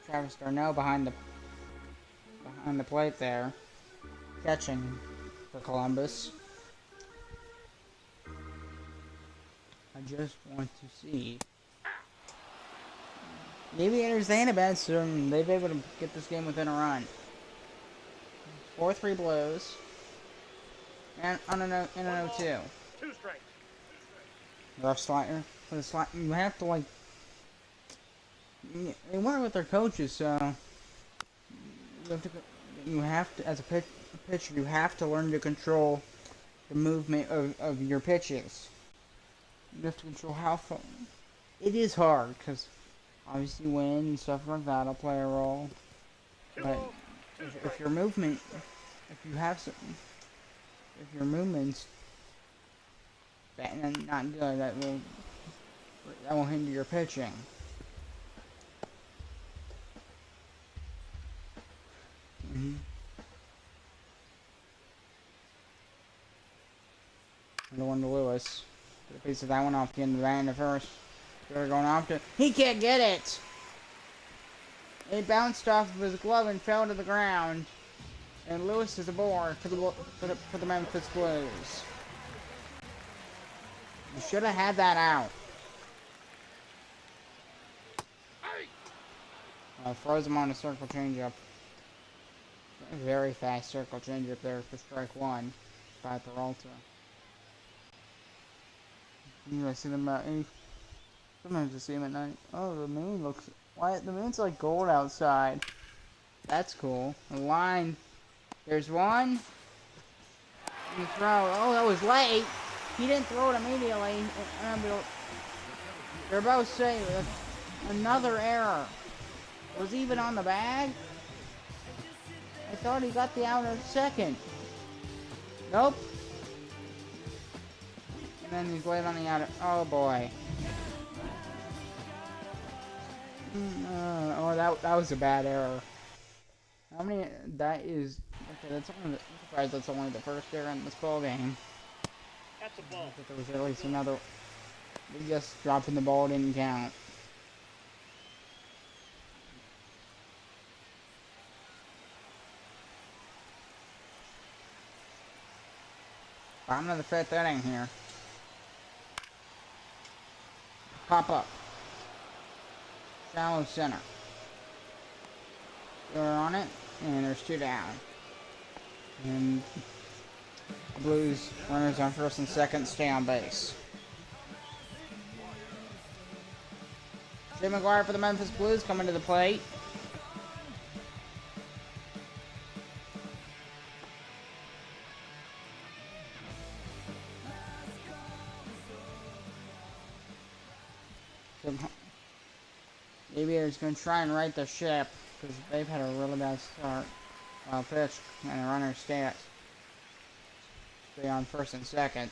Travis Darnell behind the plate there, catching for Columbus. I just want to see. The Aviators, they ain't a bad soon. They've been able to get this game within a run. 4-3 Blues. And on an 0-2. 2 strikes. Rough slider. For the slide, you have to like. They work with their coaches, so you have to, as a pitcher, you have to learn to control the movement of your pitches. You have to control how far. It is hard because obviously wind and stuff like that will play a role. But if your movement, if your movement's not good, that will hinder your pitching. The one to Lewis. Get a piece of that one off the end of the band first. They're going after. He can't get it! It bounced off of his glove and fell to the ground. And Lewis is aboard for the Memphis Blues. You should have had that out. Throws him on a circle changeup. Very fast circle changeup there for strike one by Peralta. I see them about 80. Sometimes I see them at night. Oh, the moon looks. Why? The moon's like gold outside. That's cool. The line. There's one. You throw. Oh, that was late. He didn't throw it immediately. They're both saying another error. Was even on the bag? I thought he got the out at second. Nope. And then he's late on the out. Oh boy. Oh, that was a bad error. How many? That is. Okay, that's only. I'm surprised that's only the first error in this ball game. That's a ball. But there was at least another. Just dropping the ball didn't count. Bottom of the fifth inning here. Pop up. Shallow center. They're on it, and there's two down. And the Blues runners on first and second stay on base. Jay McGuire for the Memphis Blues coming to the plate. The Aviators going to try and right the ship because they've had a really bad start. Pitch and the runner stay on first and second.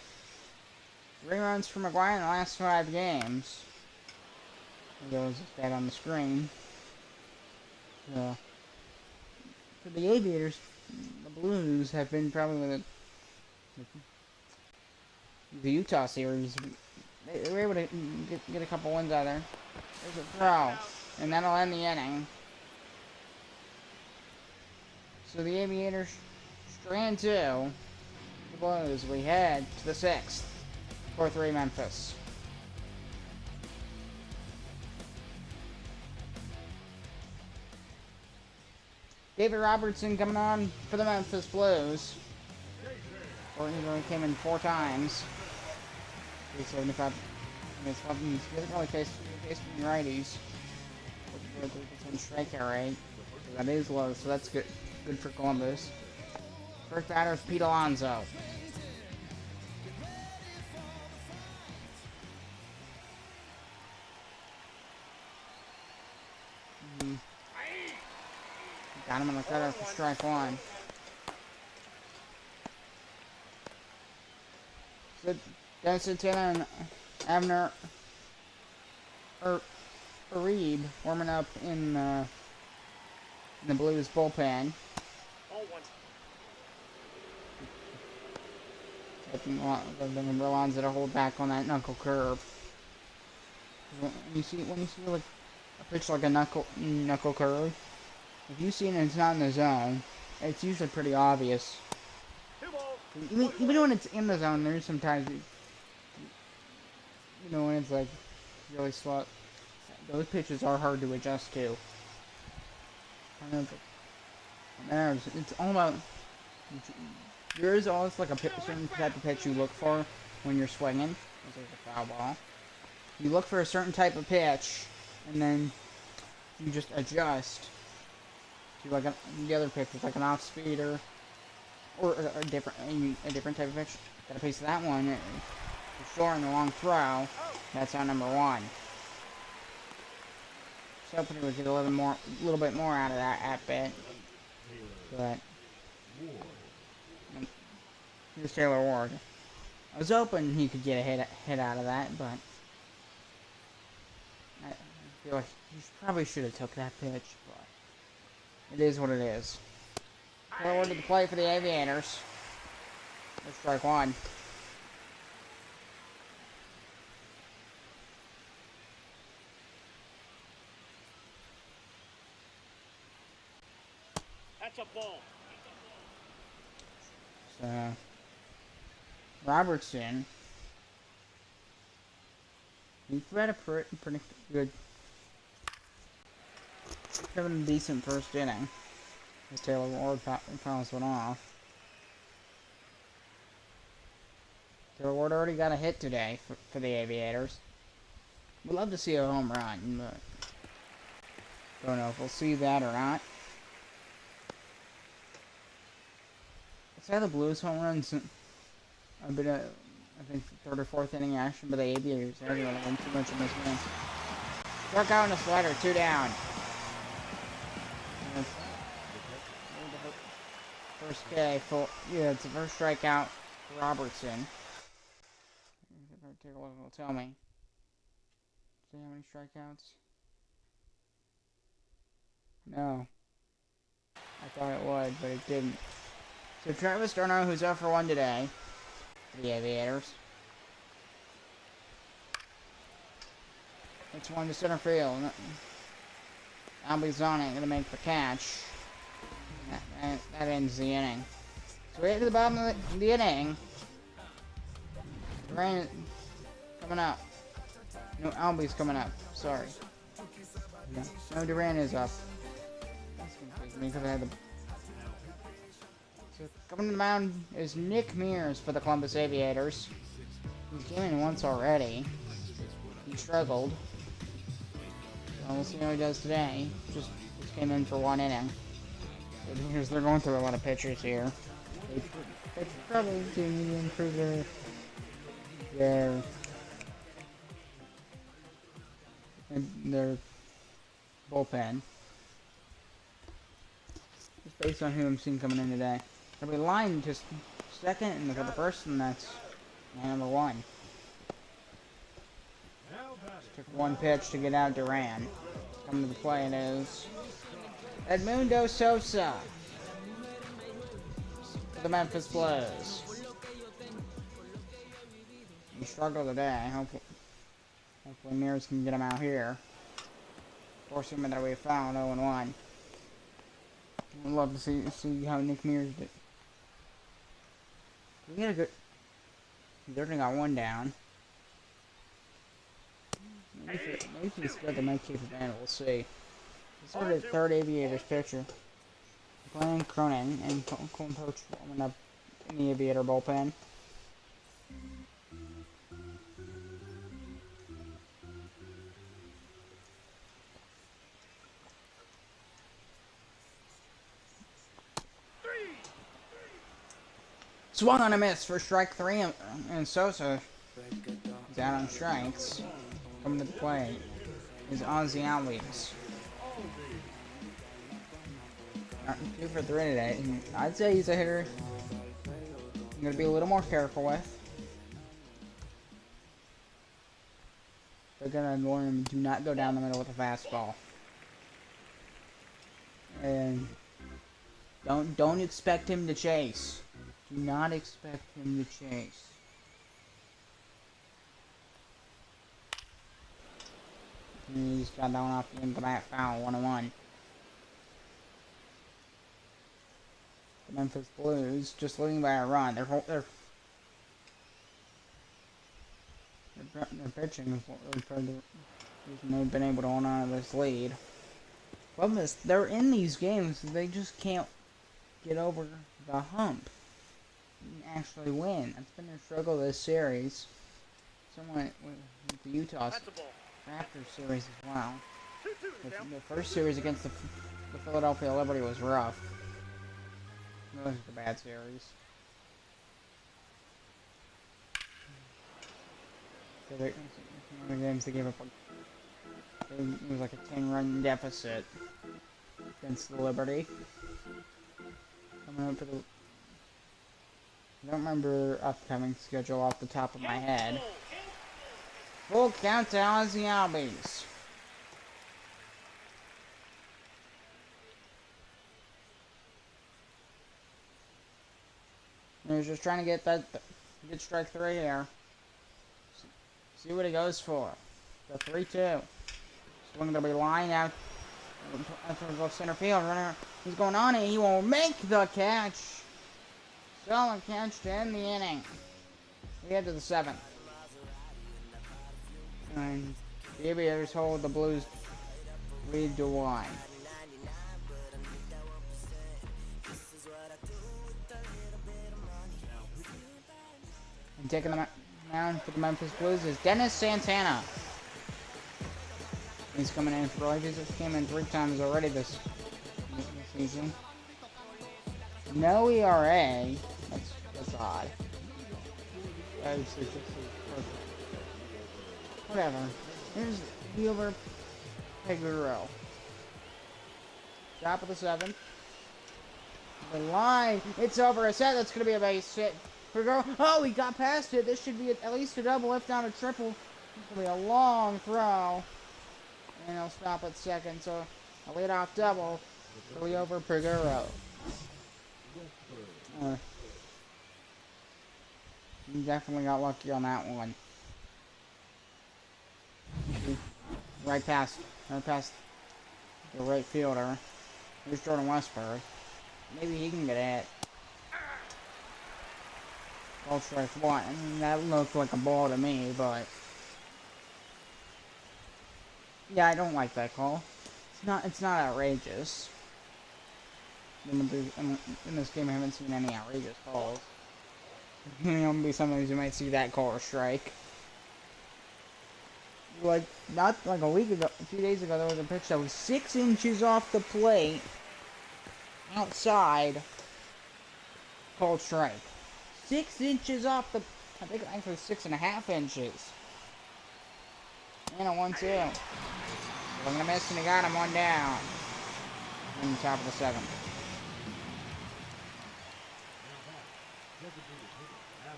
3 runs for McGuire in the last 5 games. There was a stat on the screen. So, for the Aviators, the Blues have been probably with the Utah series. They were able to get a couple wins out of there. There's a throw, and that'll end the inning. So the Aviators strand 2. The Blues, we head to the 6th. 4-3 Memphis. David Robertson coming on for the Memphis Blues. He only came in 4 times. 375. He doesn't really face righties. 43% strikeout rate. So that is low, so that's good. Good for Columbus. First batter is Pete Alonso. Got him on the cutter for strike 1. So Denson Taylor and Abner Arib warming up in the Blues bullpen. Getting Alonso to hold back on that knuckle curve. When you see like a pitch like a knuckle curve, if you see it and it's not in the zone, it's usually pretty obvious. Even when it's in the zone, there's sometimes when it's like really slow. Those pitches are hard to adjust to. It's all about. There is always like a certain type of pitch you look for when you're swinging. This is a foul ball. You look for a certain type of pitch, and then you just adjust to like the other pitch. It's like an off speeder or a different type of pitch. Got a piece of that one. For sure, in the long throw. That's our number 1. So hoping we get a little bit more out of that at bat. But here's Taylor Ward. I was hoping he could get a hit out of that, but I feel like he probably should have took that pitch. But it is what it is. Taylor Ward to the plate for the Aviators. Let's strike 1. a ball. So, Robertson, he's had a pretty good, having a decent first inning. As Taylor Ward fouls one off. Taylor Ward already got a hit today for the Aviators. We'd love to see a home run, but don't know if we'll see that or not. Let's say the Blues home runs a bit of, I think, third or fourth inning action, but the Aviators haven't really been too much in this game. Struck out in a slider, 2 down. First K, yeah, it's the first strikeout for Robertson. If I take a look, it'll tell me. See how many strikeouts? No. I thought it would, but it didn't. So Travis Darno, who's out for 1 today, for the Aviators. It's one to center field. Albie's on it, gonna make the catch. That ends the inning. So we get to the bottom of the inning. Rain coming up. No, Albie's coming up. Sorry. No, Duran is up. That's confusing me because I had the. So coming to the mound is Nick Mears for the Columbus Aviators. He came in once already. He struggled. So we'll see how he does today. Just came in for 1 inning. Because they're going through a lot of pitchers here. They probably do need to improve their bullpen. Just based on who I'm seeing coming in today. They'll be lined just second and for the first, and that's number 1. Just took 1 pitch to get out Duran. Coming to the play it is Edmundo Sosa for the Memphis Blues. He struggled today. Hopefully Mears can get him out here. Force him that we found 0-1. I'd love to see how Nick Mears did. We got a good. They already got 1 down. Maybe he's good to make keep advantage. We'll see. This is the 3rd Aviators pitcher. Glenn Cronin and Colin Poach warming up in the Aviator bullpen. Swung on a miss for strike 3, and Sosa is out on strikes. Coming to the plate is Ozzy Albies. 2 for 3 today. I'd say he's a hitter I'm going to be a little more careful with. They're going to warn him, do not go down the middle with a fastball. And don't expect him to chase. Do not expect him to chase. And he just got that one off the end of the bat foul, 1-1. The Memphis Blues just leading by a run. They're pitching for the reason they've been able to hold on to this lead. Problem is, they're in these games, they just can't get over the hump and actually win. That's been their struggle this series. Somewhat with the Utah Raptors series as well. The first series against the Philadelphia Liberty was rough. It was a bad series. So one of the games they gave up, it was like a 10-run deficit against the Liberty. Coming up for the, I don't remember their upcoming schedule off the top of my head. Full count to Ozzy Albies. He's just trying to get get strike 3 here. See what he goes for. The 3-2. Swing to be lined out After left center field, runner, he's going on it. He will make the catch. Solid catch to end the inning. We head to the 7th. And the Aviators hold the Blues lead to 1. And taking the mound for the Memphis Blues is Dennis Santana. He's coming in for relief. He's came in 3 times already this season. No ERA. That's odd. Whatever. Here's Gilbert Figueroa. Top of the 7th. The line. It's over a set. That's going to be a base hit. Figueroa. Oh, he got past it. This should be at least a double, if not a triple. It's going to be a long throw. And he'll stop at second. So a leadoff double for Gilbert Figueroa. He definitely got lucky on that one. Right past the right fielder. Here's Jordan Westberg. Maybe he can get it. Ball strike 1. That looked like a ball to me, but yeah, I don't like that call. It's not outrageous. In this game, I haven't seen any outrageous calls. Maybe sometimes you might see that call or strike. Like, not like a week ago, a few days ago, there was a pitch that was 6 inches off the plate, outside, called strike. 6 inches off the, I think actually 6.5 inches. And a 1-2. I'm gonna miss, and he got him 1 down. In the top of the 7th.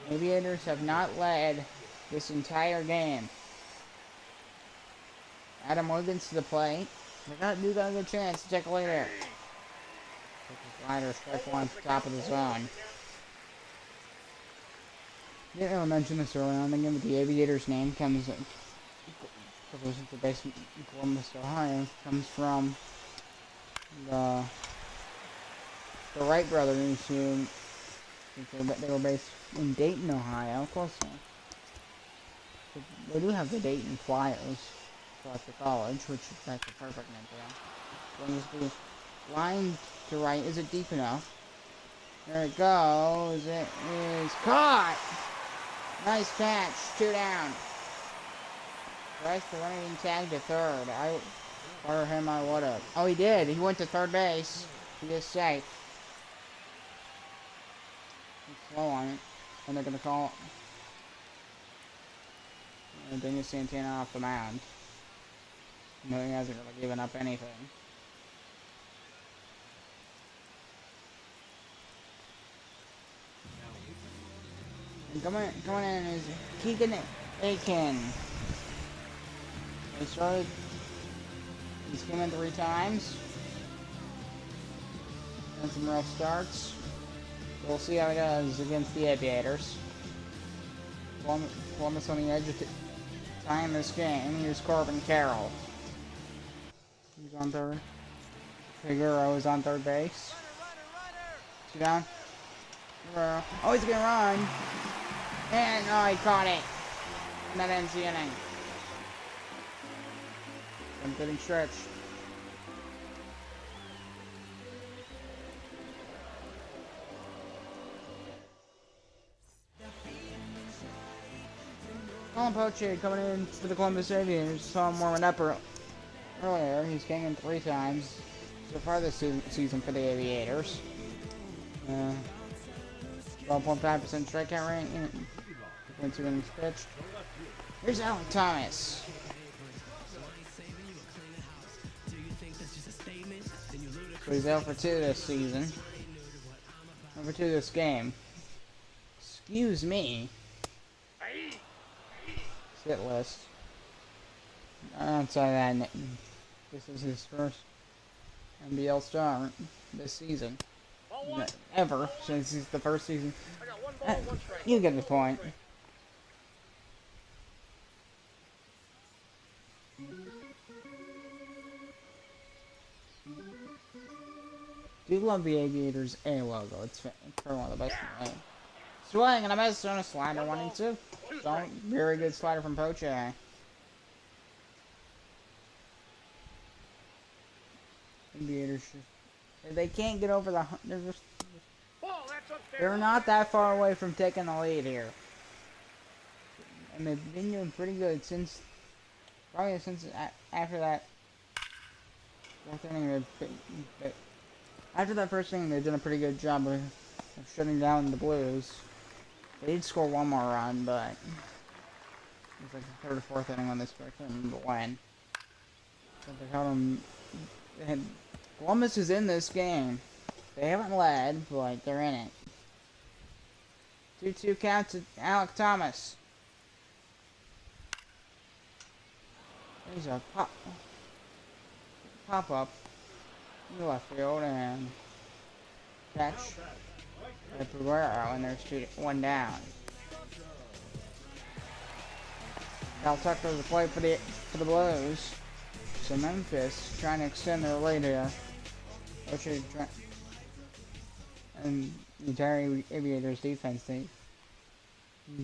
Aviators have not led this entire game. Adam Morgan's to the plate. They got a good chance to take a lead here. Slider, strike 1 at the top of the zone. Didn't mention this earlier on the game, but the Aviators' name comes to base in Columbus, Ohio. Comes from the Wright brothers who they were based in Dayton, Ohio. Of course, they do have the Dayton Flyers after college, which that's a perfect name for them. So the line to right. Is it deep enough? There it goes. It is caught. Nice catch. 2 down. Bryce the running tag to third. For him, I would have. Oh, he did. He went to third base. He is safe. He's slow on it. And they're going to call Dennis Santana off the mound. No, he hasn't really given up anything. And coming in is Keegan Aiken. He's come in 3 times. And some rough starts. We'll see how he does against the Aviators. Columbus on the edge of tying this game. Here's Corbin Carroll. He's on third. Figueroa is on third base. 2 down. Figueroa. Oh, he's gonna run. And he caught it. And that ends the inning. Some good stretch. Colin Poche coming in for the Columbus Aviators. Saw him warming up earlier. He's came in 3 times so far this season for the Aviators. 12.5% strikeout rate. 2.2 innings pitched. Here's Alec Thomas. So he's out for 2 this season. Out for 2 this game. Excuse me. Hit list. Outside that, this is his first NBL start this season. Ever, since it's the first season. You get the point. Do love the Aviators A logo. It's probably one of the best in the game. Swing and a miss on a slider, 1 and 2. Don't very good slider from Poche. Aviators just, they can't get over the. They're not that far away from taking the lead here, and they've been doing pretty good since probably since after that fourth inning. After that first inning, they've done a pretty good job of shutting down the Blues. They did score one more run, but it's like the third or fourth inning when they scored. I can't remember when. But they held them. Columbus is in this game. They haven't led, but they're in it. 2-2 count to Alec Thomas. There's a pop up in the left field and catch by Pereira, and there's 1 down. Cal Tucker to the plate for the Blues. So Memphis trying to extend their lead here. And the entire Aviators defense they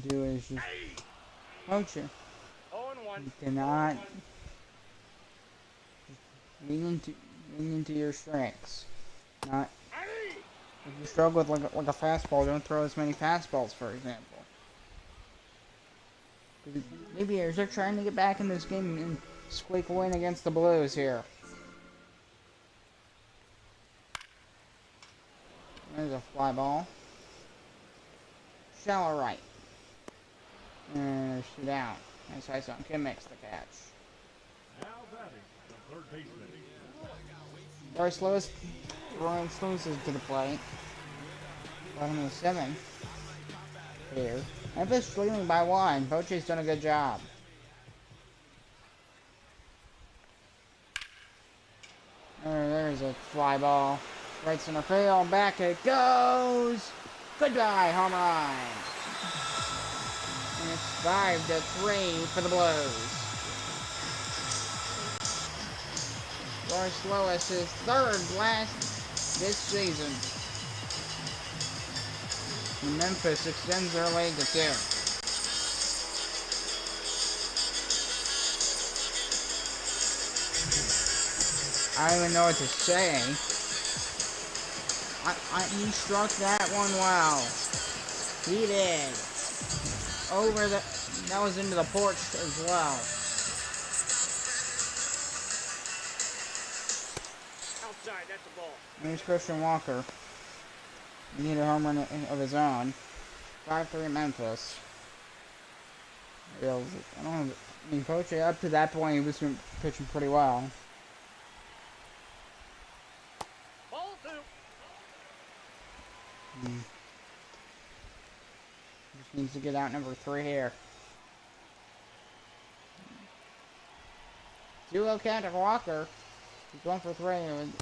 do is just poach it. You cannot lean into your strengths. Not if you struggle with like a fastball, don't throw as many fastballs, for example. The Aviators are trying to get back in this game and squeak a win against the Blues here. There's a fly ball. Shallow right. And there's 2 down. Nice ice on Kim makes the catch. Now batting, the third baseman. Bryce Lewis is to the plate. Bottom of the 7th. Here. Memphis leading by 1. Poche's done a good job. There's a fly ball. Right center field, back it goes! Goodbye, home run! And it's 5-3 for the Blues. Bryce Lewis is 3rd blast this season. And Memphis extends their lead to 2. I don't even know what to say. He struck that one well. He did. That was into the porch as well. Outside, that's a ball. Here's Christian Walker. He needed a home run of his own. 5-3 Memphis. Coach, up to that point, he was pitching pretty well. Just needs to get out number 3 here. 2-0 count to Walker. He's going for 3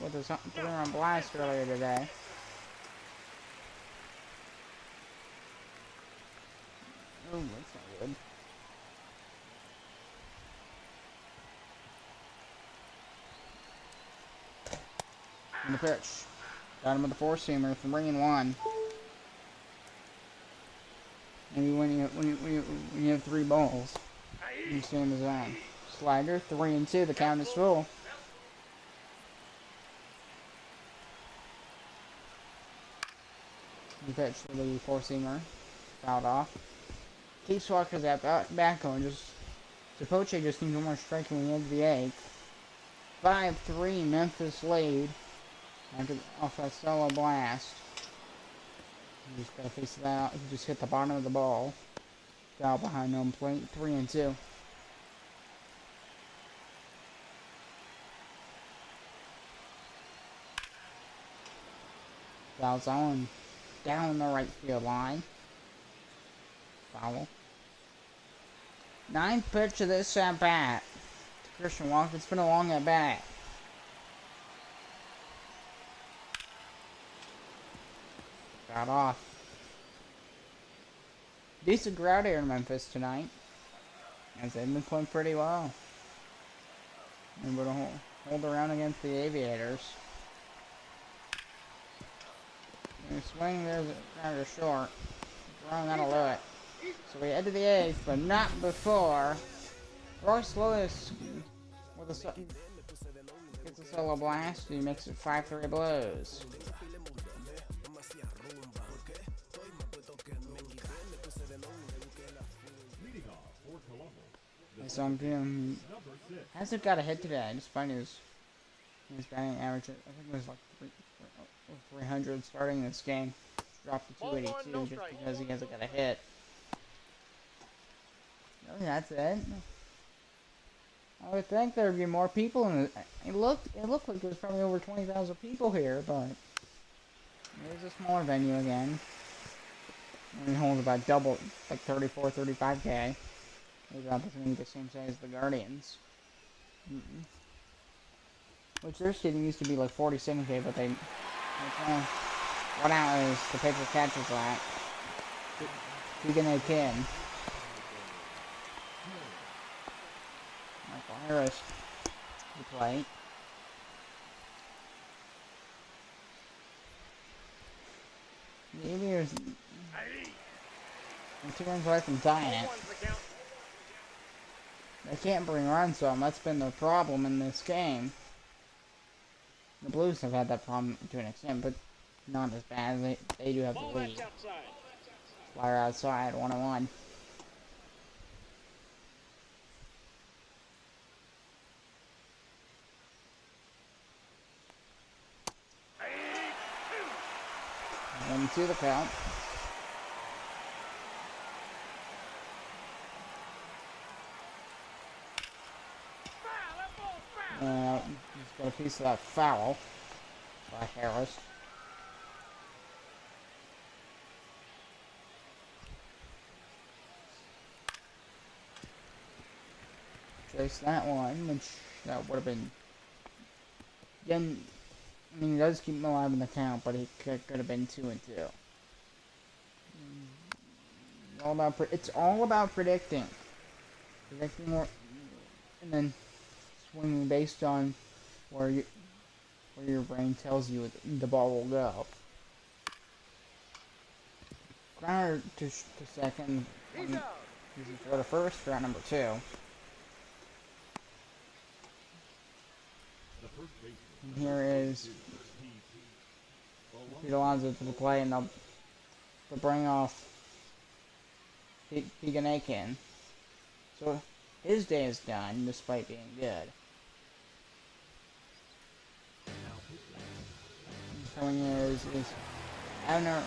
with his 3-run blast earlier today. Oh, that's not good. And the pitch. Got him with the 4-seamer, 3-1. Maybe when you have 3 balls, you stay in the zone. Slider, 3-2. The count is full. The pitch for the 4-seamer, fouled off. Keeps Walker's at back going. Poche just needs 1 more strike when he ends the 8th. 5-3 Memphis lead. Off that solo blast. You just gotta face that out. He just hit the bottom of the ball. Foul behind home plate. 3-2. Foul's on down the right field line. Foul. 9th pitch of this at bat. Christian Walker. It's been a long at bat. Got off. Decent crowd here in Memphis tonight, as they've been playing pretty well. Able to hold around against the Aviators. The swing there's kind of short. Wrong, that'll do it. So we head to the 8th, but not before. Royce Lewis with a gets a solo blast. He makes it 5-3 Blues. So I'm doing. Hasn't got a hit today, despite his batting average. I think it was like 300 starting this game. Dropped to 282 just because he hasn't got a hit. Oh, that's it. I would think there'd be more people in it. It looked like there was probably over 20,000 people here, but it was a smaller venue again. And it holds about double, like 34, 35K. It's about the same size as the Guardians. Which their stadium used to be like 47K, but they what out is the paper catches that. Keegan A. Kin. Michael Harris to play. The Aviators 2 runs away from tying it. They can't bring runs home. That's been their problem in this game. The Blues have had that problem to an extent, but not as bad. They do have the lead. Flyer outside, 1-1. Into the count. He's got a piece of that foul by Harris. Chase that one, which that would have been. Again, I mean, he does keep him alive in the count, but he could have been 2-2. It's all about predicting, and then swinging based on where your brain tells you the ball will go. Ground to second. Easy for the first, round number 2. And here is Pete Alonso to the play, and they'll bring off Keegan Aiken. So his day is done, despite being good. Coming is Abner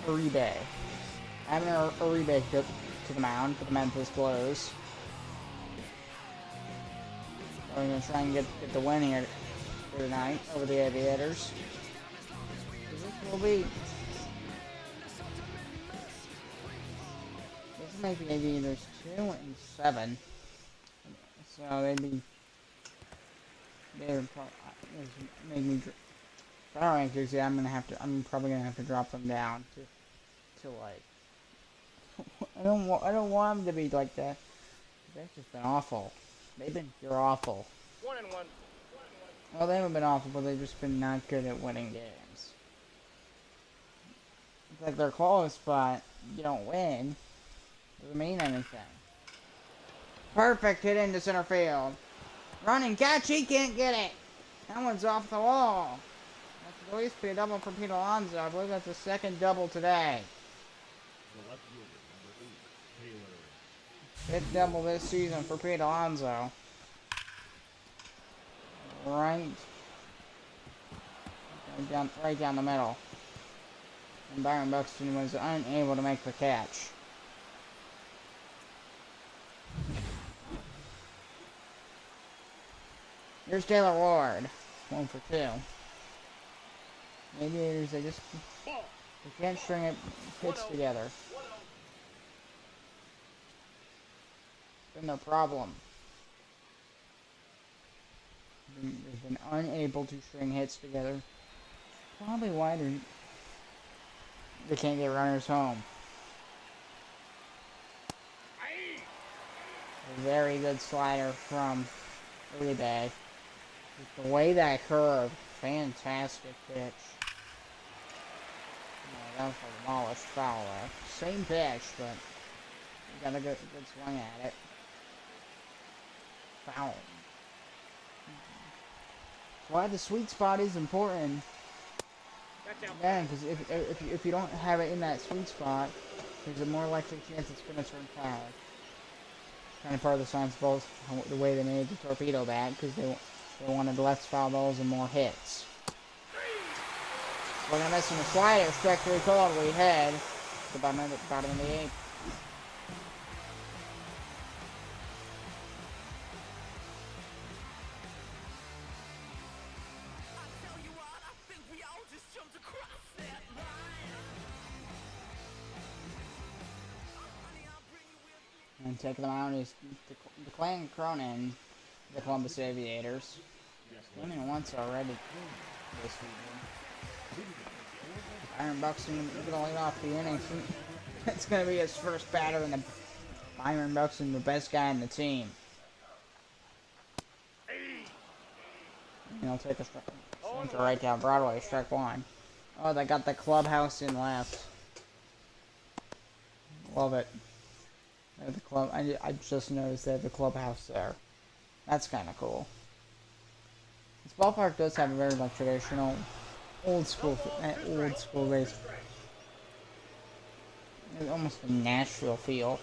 Uribe. Abner Uribe to the mound for the Memphis Blues. We're going to try and get the win here tonight over the Aviators. This will be. This will make the Aviators 2-7. So they'd be. They're make me. If I don't rank these, I'm probably gonna have to drop them down to like. I don't want them to be like that. They've just been awful. They're awful. 1-1. Well, they haven't been awful, but they've just been not good at winning games. It's like they're close, but you don't win. Doesn't mean anything. Perfect hit into center field. Running catch, he can't get it. That one's off the wall. That's at least be a double for Pete Alonso. I believe that's the second double today. Fifth double this season for Pete Alonso. Right down the middle. And Byron Buxton was unable to make the catch. Here's Taylor Ward. 1 for 2. Aviators, they can't string hits together. It's been no problem. They've been unable to string hits together. Probably why they can't get runners home. A very good slider from Uribe. The way that curve fantastic pitch. That was a demolished foul there. Same pitch, but you got a good swing at it. Foul. That's why the sweet spot is important. Yeah, because if you don't have it in that sweet spot, there's a more likely chance it's going to turn foul. Kind of part of the science of balls, the way they made the torpedo bat, because they wanted less foul balls and more hits. We're going to miss on the slider, strike three called, we head to the bottom of the eighth. And taking them out is the Clan Cronin, the Columbus Aviators. Winning once already this weekend. Byron Buxton gonna lead off the innings. It's gonna be his first batter, and Byron Buxton, the best guy in the team. And he'll take a strike to right down Broadway, strike one. Oh, they got the clubhouse in left. Love it. The club. I just noticed they have the clubhouse there. That's kind of cool. This ballpark does have a very traditional, old school base. It's almost a Nashville feel.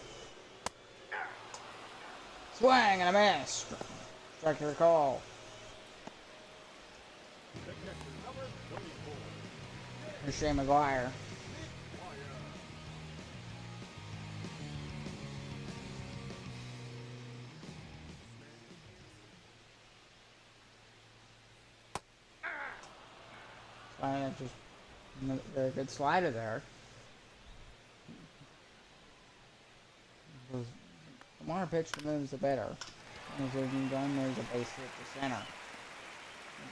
Swing and a miss. Strike to recall. Here's Shane McGuire. Just a very good slider there. The more pitch to moves, the better. As there's a gun, there's a base hit to center.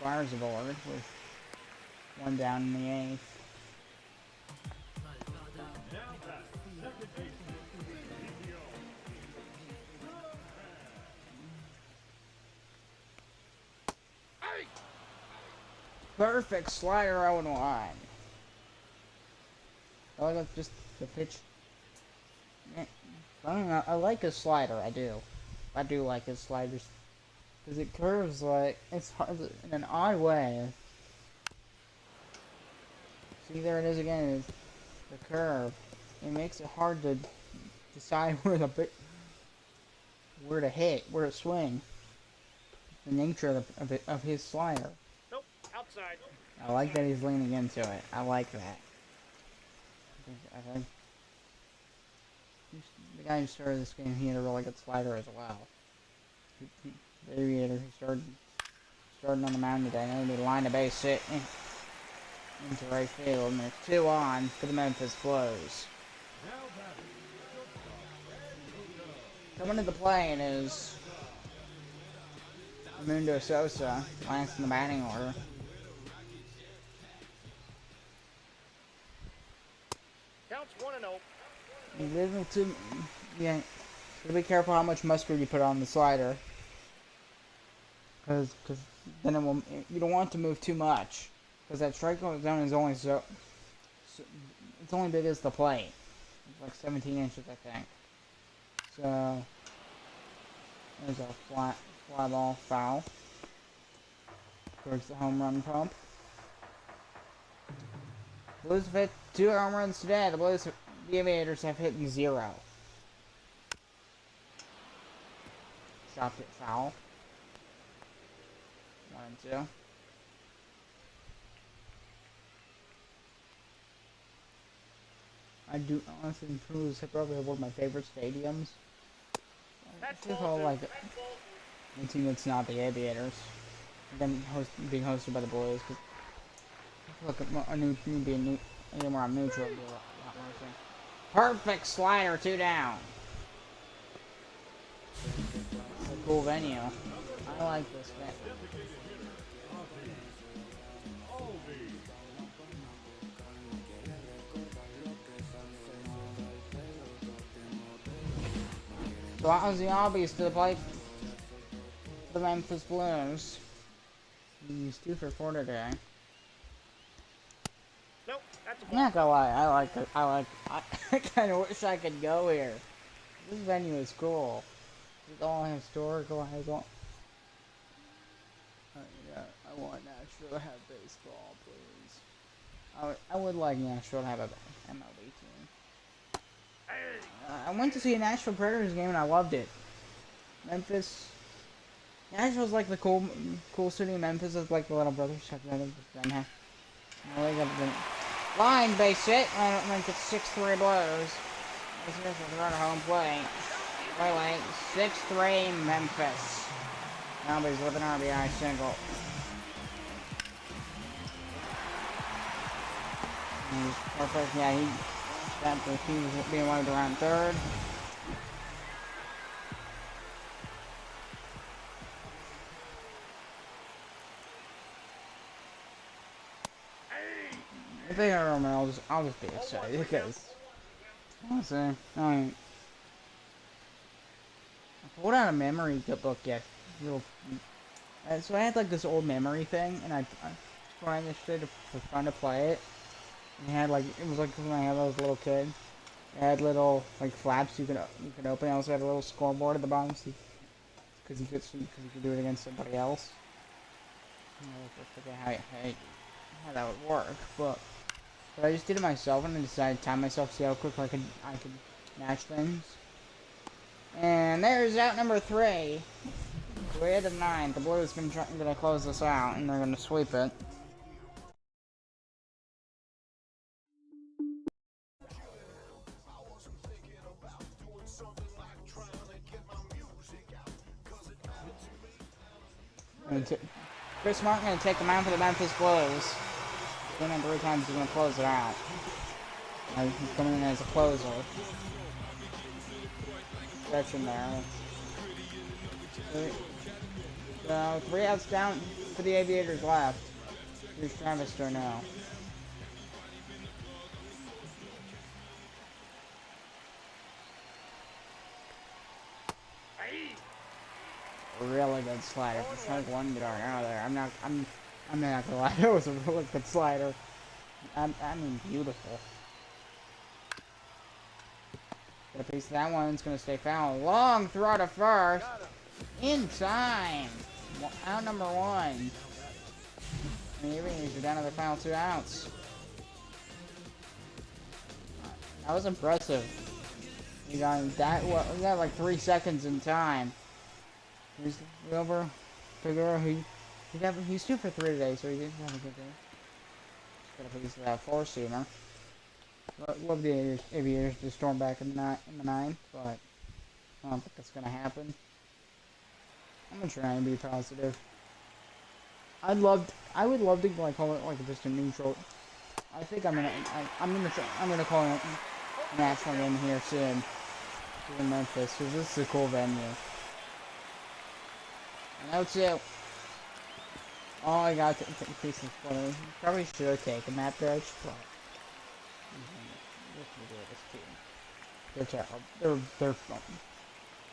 McGuire's aboard with one down in the eighth. Perfect slider 0-1. I like just the pitch. I don't know. I like his slider. I do. I do like his sliders because it curves like it's hard in an odd way. See, there it is again. The curve. It makes it hard to decide where to hit, where to swing. The nature of his slider. Outside. I like that he's leaning into it. I like that. I think the guy who started this game, he had a really good slider as well. The Aviator, he started on the mound today. And he lined a base hit into right field, and there's 2 on for the Memphis Blues. Coming to the plate is Mundo Sosa, last in the batting order. Counts 1-0. Yeah, so be careful how much mustard you put on the slider, because then you don't want it to move too much, because that strike zone is only it's only big as the plate. It's like 17 inches, I think. So there's a fly ball foul towards the home run pump. Blues have hit 2 home runs today. The Aviators have hit 0. Chopped it foul. 1-2. I do honestly Blues have probably one of my favorite stadiums. It's just all like a team that's not the Aviators. Them being hosted by the Blues. Look at a more neutral. Perfect slider, 2 down. It's a cool venue. I like this venue. So Ozzy Albies to the plate for the Memphis Blues. He's 2 for 4 today. Nope, that's a I'm ball. not gonna lie, I kind of wish I could go here. This venue is cool. It's all historical. Has all. Yeah, I want Nashville to have baseball, please. I would like Nashville to have a MLB team. I went to see a Nashville Predators game and I loved it. Memphis. Nashville's like the cool city of Memphis. It's like the little brother. Line base hit. I don't think it's 6-3 blows. This is a home plate. Wait, 6-3 Memphis. Nobody's with an RBI single. He's perfect. Yeah, he was being wanted around third. If they are Romero, I'll just be excited because honestly, I pulled out a memory book yet. So I had like this old memory thing, and I trying this shit for fun to play it. And it had like it was like when I was a little kid. It had little like flaps you could open. It also had a little scoreboard at the bottom, because you could do it against somebody else. I forget how that would work, but I just did it myself, and I decided to time myself, see how quick I could match things. And there's out number 3. We're at the 9th. The Blues gonna close this out, and they're gonna sweep it. Chris Martin gonna take the mound for the Memphis Blues. He's been in 3 times. He's gonna close it out. He's coming in as a closer. Stretching there. 3 outs down for the Aviators left. Here's Travis Darnell. Really good slider. It's like 1 yard out of there. I'm not gonna lie. That was a really good slider. I mean, beautiful. Get a piece of that one. It's gonna stay foul. Long throw to first. In time. Out number 1. Maybe he's down to the final 2 outs. That was impressive. We got that. We got like 3 seconds in time. Here's over. Figueroa. He's 2 for 3 today, so he didn't have a good day. Just got a piece of that 4-seamer. Love the Aviators to storm back in the 9th, but I don't think that's gonna happen. I'm gonna try and be positive. I would love to like call it like just a neutral. I think I'm gonna call it a national game here soon in Memphis, because this is a cool venue. And that's it. Oh, I got to take a piece of footage. Probably should have taken that pitch, but they're terrible. They're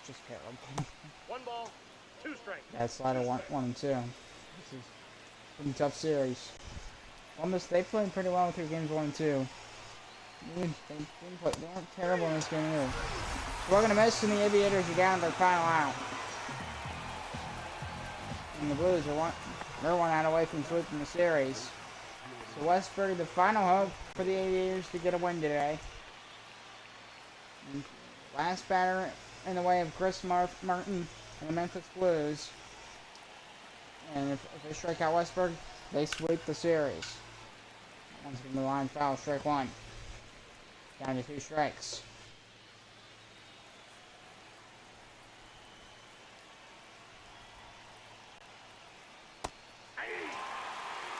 just terrible. 1 ball, 2 strikes. That's slider 1 and 2. This is a pretty tough series. Columbus, they played pretty well through games 1 and 2. They weren't terrible in this game either. So we're gonna miss, and the Aviators are down their final out. And the Blues are they're 1 out away from sweeping the series. So Westbury, the final hope for the Aviators to get a win today. And last batter in the way of Chris Martin and the Memphis Blues. And if they strike out Westbury, they sweep the series. That one's going to be line foul, strike 1. Down to 2 strikes.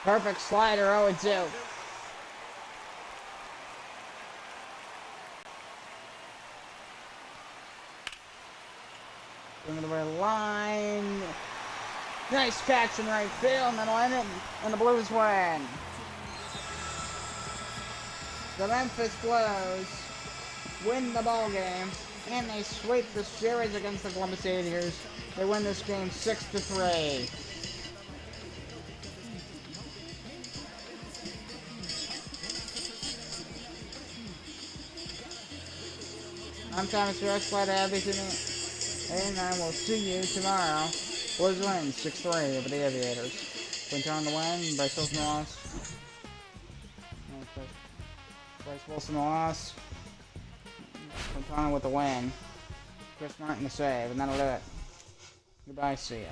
Perfect slider, 0-2. Bring the red line. Nice catch in right field, and that'll end it, and the Blues win. The Memphis Blues win the ball game, and they sweep the series against the Columbus Aviators. They win this game 6-3. I'm Thomas Rex, glad to have you tonight. And I will see you tomorrow. Blues win 6-3 over the Aviators. Quinton on the win, Bryce Wilson the loss. Bryce Wilson the loss. Quinton with the win. Chris Martin the save, and that'll do it. Goodbye, see ya.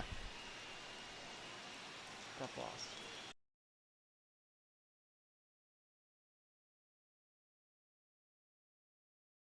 Tough loss.